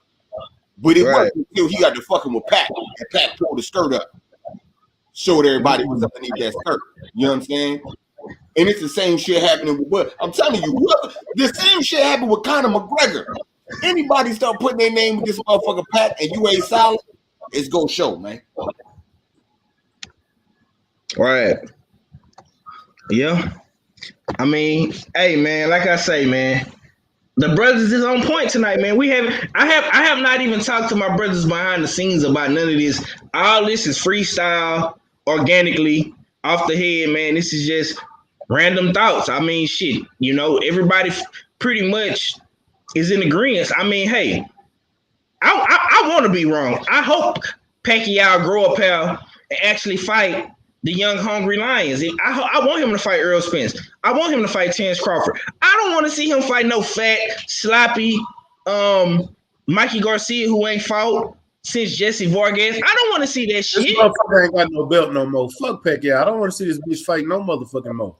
but it wasn't until he got to fucking with Pac, and Pac pulled the skirt up, showed everybody what's underneath that skirt. You know what I'm saying? And it's the same shit happening with Bud. I'm telling you, the same shit happened with Conor McGregor. Anybody start putting their name with this motherfucker Pac and you ain't solid, it's gonna show, man. Right. Yeah. I mean, hey man, like I say, man, the brothers is on point tonight, man. I have not even talked to my brothers behind the scenes about none of this. All this is freestyle, organically, off the head, man. This is just random thoughts. I mean, shit, you know, everybody pretty much is in agreement. I mean, hey, I want to be wrong. I hope Pacquiao grow up and actually fight the young hungry lions. I want him to fight Earl Spence. I want him to fight Terence Crawford. I don't want to see him fight no fat, sloppy Mikey Garcia who ain't fought since Jesse Vargas. I don't want to see that shit. This motherfucker ain't got no belt no more. Fuck Pacquiao. I don't want to see this bitch fight no motherfucking more.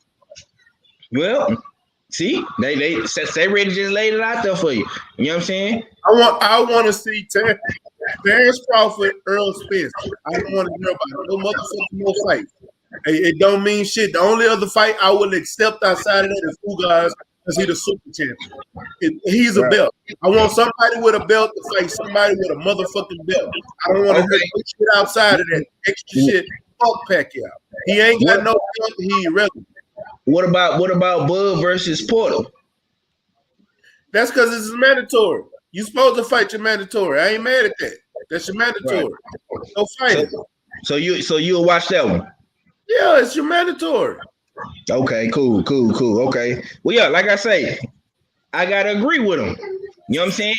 Well, see, they ready to just lay it out there for you. You know what I'm saying? I want to see Terence Crawford, Earl Spence. I don't want to hear about no motherfucking more fights. It don't mean shit. The only other fight I will accept outside of that is Ugas because he's the super champion. He's a belt. I want somebody with a belt to fight somebody with a motherfucking belt. I don't want to hear no shit outside of that extra shit. Fuck Pacquiao. He ain't got no belt. He irrelevant. What about Bud versus Porter? That's because it's mandatory. You supposed to fight your mandatory. I ain't mad at that. That's your mandatory. Right. Go fight it. So you'll watch that one? Yeah, it's your mandatory. Okay, cool. Okay. Well, yeah, like I say, I gotta agree with him. You know what I'm saying?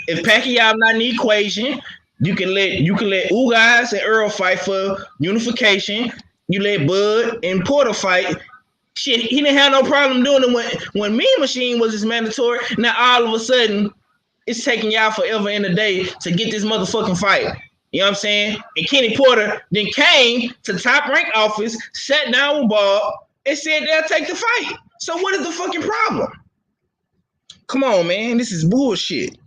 If Pacquiao not in the equation, you can let Ugas and Earl fight for unification. You let Bud and Porter fight. Shit, he didn't have no problem doing it when Mean Machine was his mandatory. Now all of a sudden, it's taking y'all forever in the day to get this motherfucking fight. You know what I'm saying? And Kenny Porter then came to Top Rank office, sat down with Bob, and said they'll take the fight. So what is the fucking problem? Come on, man. This is bullshit.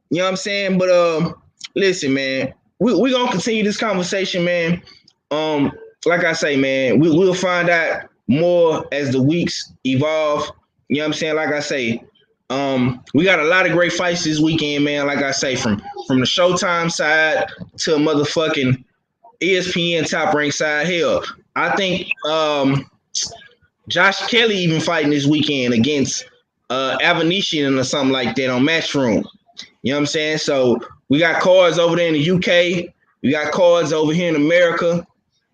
You know what I'm saying? But listen, man, we're gonna continue this conversation, man. Like I say, man, we'll find out more as the weeks evolve. You know what I'm saying? Like I say, we got a lot of great fights this weekend, man. Like I say, from the Showtime side to a motherfucking ESPN Top Rank side. Hell, I think Josh Kelly even fighting this weekend against Avanesian or something like that on Matchroom. You know what I'm saying? So we got cards over there in the UK. We got cards over here in America.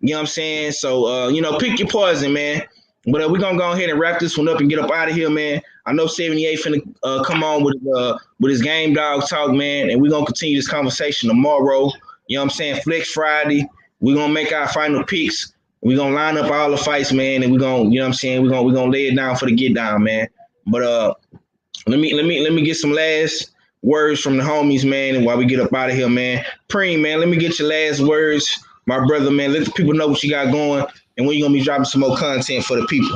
You know what I'm saying? So, pick your poison, man. But we're going to go ahead and wrap this one up and get up out of here, man. I know 78 finna come on with his game dog talk, man. And we're going to continue this conversation tomorrow. You know what I'm saying? Flex Friday. We're going to make our final picks. We're going to line up all the fights, man. And we're going to, you know what I'm saying? We're going to lay it down for the get down, man. But let me get some last words from the homies, man. And while we get up out of here, man. Preem, man, let me get your last words. My brother, man, let the people know what you got going and when you're going to be dropping some more content for the people.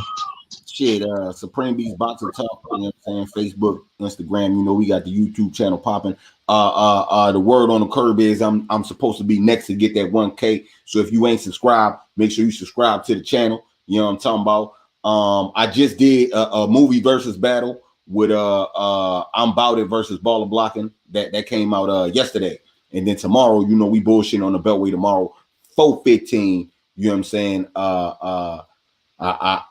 Shit, Supreme Beast Boxing Talk, you know what I'm saying? Facebook, Instagram, we got the YouTube channel popping. The word on the curb is I'm supposed to be next to get that 1K. So if you ain't subscribed, make sure you subscribe to the channel. You know what I'm talking about? I just did a movie versus battle with I'm Bout It versus Baller Blocking that came out yesterday. And then tomorrow, you know, we bullshitting on the Beltway tomorrow, 4:15. You know what I'm saying?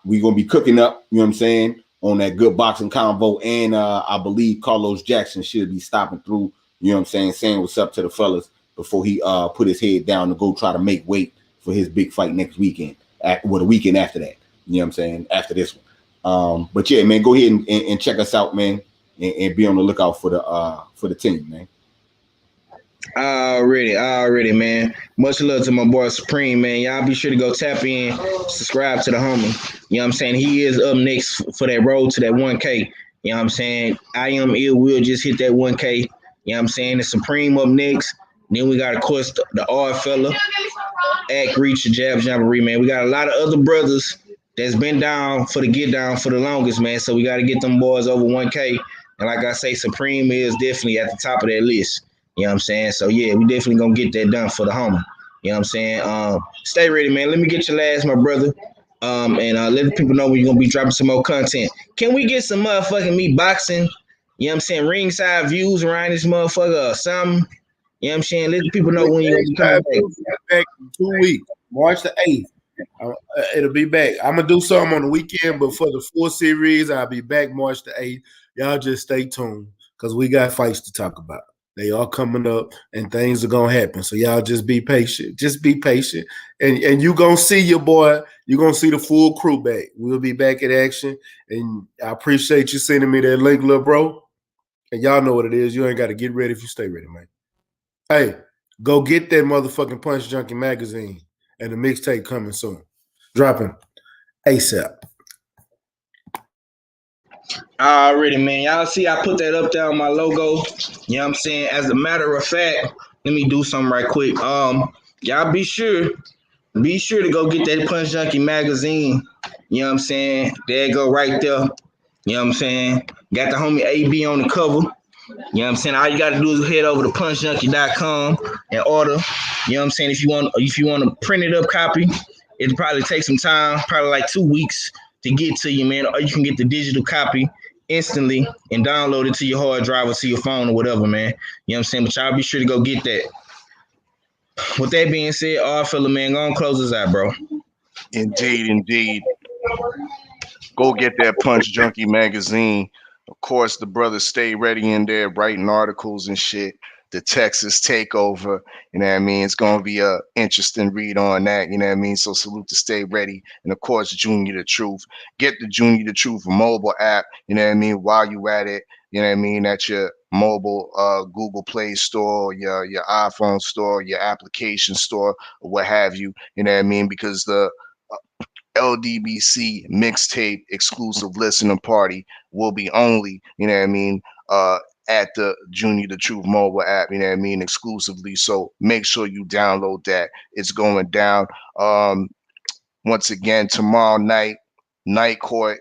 We gonna be cooking up, you know what I'm saying, on that good boxing convo. And I believe Carlos Jackson should be stopping through, you know what I'm saying what's up to the fellas before he put his head down to go try to make weight for his big fight next weekend. The weekend after that, you know what I'm saying, after this one. But yeah, man, go ahead and check us out, man, and be on the lookout for the team, man. Already, man. Much love to my boy Supreme, man. Y'all be sure to go tap in, subscribe to the homie. You know what I'm saying? He is up next for that road to that 1K. You know what I'm saying? I Am Ill Will just hit that 1K. You know what I'm saying? The Supreme up next. Then we got, of course, the Odd Fella, Act Reach, Jab Jamboree, man. We got a lot of other brothers that's been down for the get down for the longest, man. So we got to get them boys over 1K. And like I say, Supreme is definitely at the top of that list. You know what I'm saying? So, yeah, we definitely going to get that done for the homie. You know what I'm saying? Stay ready, man. Let me get your last, my brother. And let the people know when you're going to be dropping some more content. Can we get some motherfucking me boxing, you know what I'm saying, ringside views around this motherfucker or something? You know what I'm saying? Let the people know when you're going to be coming back in 2 weeks, March the 8th. It'll be back. I'm going to do something on the weekend, but for the full series, I'll be back March the 8th. Y'all just stay tuned because we got fights to talk about. They are coming up and things are going to happen. So y'all just be patient. Just be patient. And you're going to see your boy. You're going to see the full crew back. We'll be back in action. And I appreciate you sending me that link, little bro. And y'all know what it is. You ain't got to get ready if you stay ready, man. Hey, go get that motherfucking Punch Junkie magazine and the mixtape coming soon. Dropping ASAP. Already, man. Y'all see I put that up there on my logo. You know what I'm saying? As a matter of fact, let me do something right quick. Y'all be sure to go get that Punch Junkie magazine. You know what I'm saying? There it go right there. You know what I'm saying? Got the homie AB on the cover. You know what I'm saying? All you gotta do is head over to punchjunkie.com and order. You know what I'm saying? If you want to print it up copy, it'll probably take some time, probably like 2 weeks to get to you, man. Or you can get the digital copy instantly and download it to your hard drive or to your phone or whatever, man. You know what I'm saying? But y'all be sure to go get that. With that being said, all fella, man, go on close us out, bro. Indeed. Go get that Punch Junkie magazine. Of course, the brothers stay ready in there writing articles and shit. The Texas takeover, you know what I mean? It's going to be a interesting read on that, you know what I mean? So salute to Stay Ready. And of course, Junior the Truth. Get the Junior the Truth mobile app, you know what I mean, while you at it, you know what I mean, at your mobile Google Play store, your iPhone store, your application store, or what have you, you know what I mean? Because the LDBC mixtape exclusive listening party will be only, you know what I mean, at the Junior the Truth mobile app, you know what I mean, exclusively. So make sure you download that. It's going down. Once again, tomorrow night court.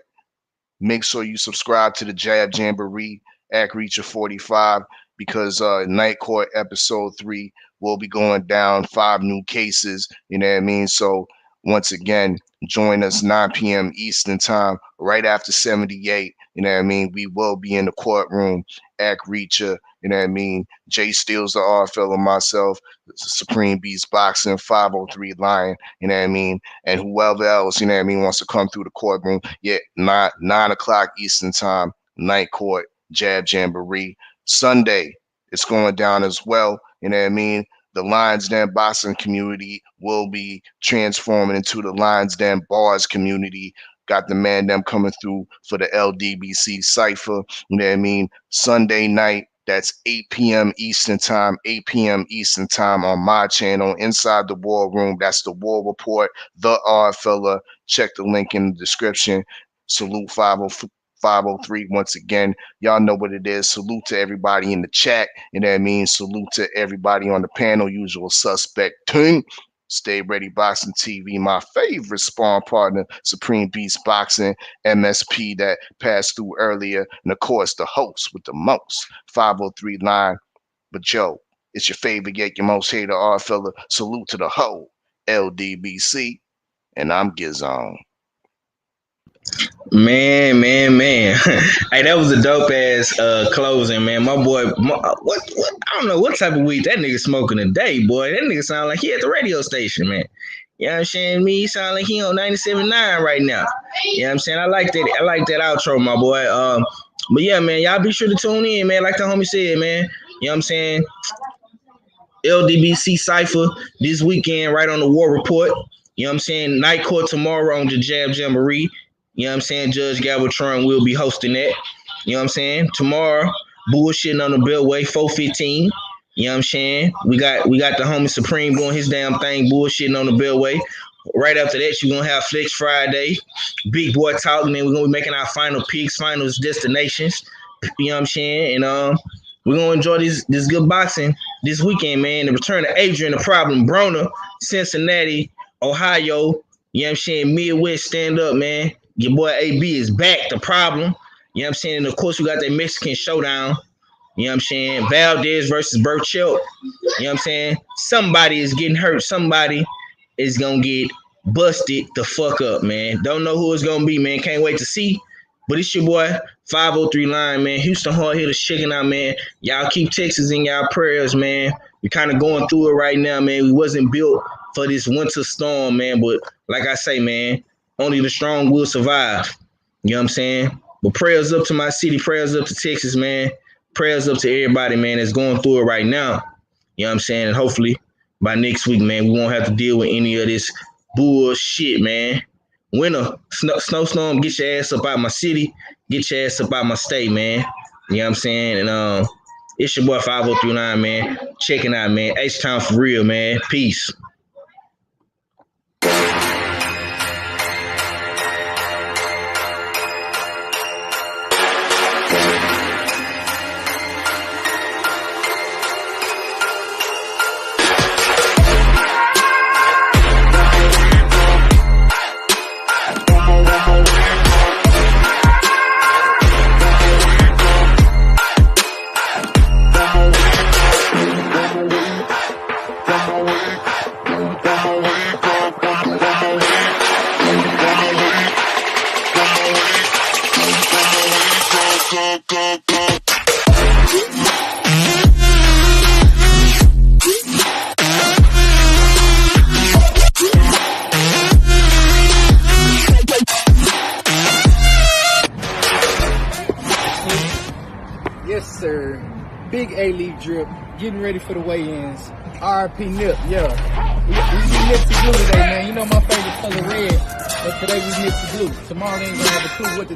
Make sure you subscribe to the Jab Jamboree at Reacher 45 because night court episode 3 will be going down. 5 new cases, you know what I mean? So once again, join us 9 p.m. Eastern time, right after 78. You know what I mean? We will be in the courtroom. Act Reacher, you know what I mean? Jay Steele's the R fellow, myself, Supreme Beast Boxing, 503 Lion, you know what I mean? And whoever else, you know what I mean, wants to come through the courtroom. Yeah, 9 o'clock Eastern time, night court, Jab Jamboree. Sunday, it's going down as well, you know what I mean? The Lions Den boxing community will be transforming into the Lions Den bars community. Got the man them coming through for the LDBC cipher. You know what I mean? Sunday night, that's 8 p.m. Eastern time, 8 p.m. Eastern time on my channel, Inside the War Room. That's the War Report, the R Fella. Check the link in the description. Salute 503 once again. Y'all know what it is. Salute to everybody in the chat. You know what I mean? Salute to everybody on the panel. Usual suspect team. Stay Ready Boxing TV, my favorite sparring partner, Supreme Beast Boxing, MSP that passed through earlier, and of course the host with the most, 503 Line. But Joe, it's your favorite yet your most hated R fella. Salute to the whole LDBC, and I'm Gizon. Man. Hey, that was a dope ass closing, man. My boy, what? I don't know what type of weed that nigga smoking today, boy. That nigga sound like he at the radio station, man. You know what I'm saying? Me, he sound like he on 97.9 right now. You know what I'm saying? I like that. I like that outro, my boy. But yeah, man, y'all be sure to tune in, man. Like the homie said, man. You know what I'm saying? LDBC Cypher this weekend, right on the War Report. You know what I'm saying? Night Court tomorrow on the Jab Jamboree. You know what I'm saying? Judge Galvatron will be hosting that. You know what I'm saying? Tomorrow, bullshitting on the Beltway, 415. You know what I'm saying? We got the homie Supreme doing his damn thing, bullshitting on the Beltway. Right after that, you're going to have Flex Friday, Big Boy Talk, and then we're going to be making our final picks, finals, destinations. You know what I'm saying? And we're going to enjoy this good boxing this weekend, man. The return of Adrian, the problem, Broner, Cincinnati, Ohio. You know what I'm saying? Midwest, stand up, man. Your boy AB is back, the problem. You know what I'm saying? And of course, we got that Mexican showdown. You know what I'm saying? Valdez versus Burchell. You know what I'm saying? Somebody is getting hurt. Somebody is going to get busted the fuck up, man. Don't know who it's going to be, man. Can't wait to see. But it's your boy, 503 Line, man. Houston Hard Hitters checking out, man. Y'all keep Texas in y'all prayers, man. We're kind of going through it right now, man. We wasn't built for this winter storm, man. But like I say, man, only the strong will survive. You know what I'm saying? But prayers up to my city. Prayers up to Texas, man. Prayers up to everybody, man, that's going through it right now. You know what I'm saying? And hopefully by next week, man, we won't have to deal with any of this bullshit, man. Winter, snowstorm, get your ass up out my city. Get your ass up out my state, man. You know what I'm saying? And it's your boy 5039, man. Checking out, man. H-Town for real, man. Peace. Yes, sir. Big A-League drip. Getting ready for the weigh-ins. RP Nip, yeah. We Nip to blue today, man. You know my favorite color red. But today we Nip to blue. Tomorrow they ain't gonna have a clue what to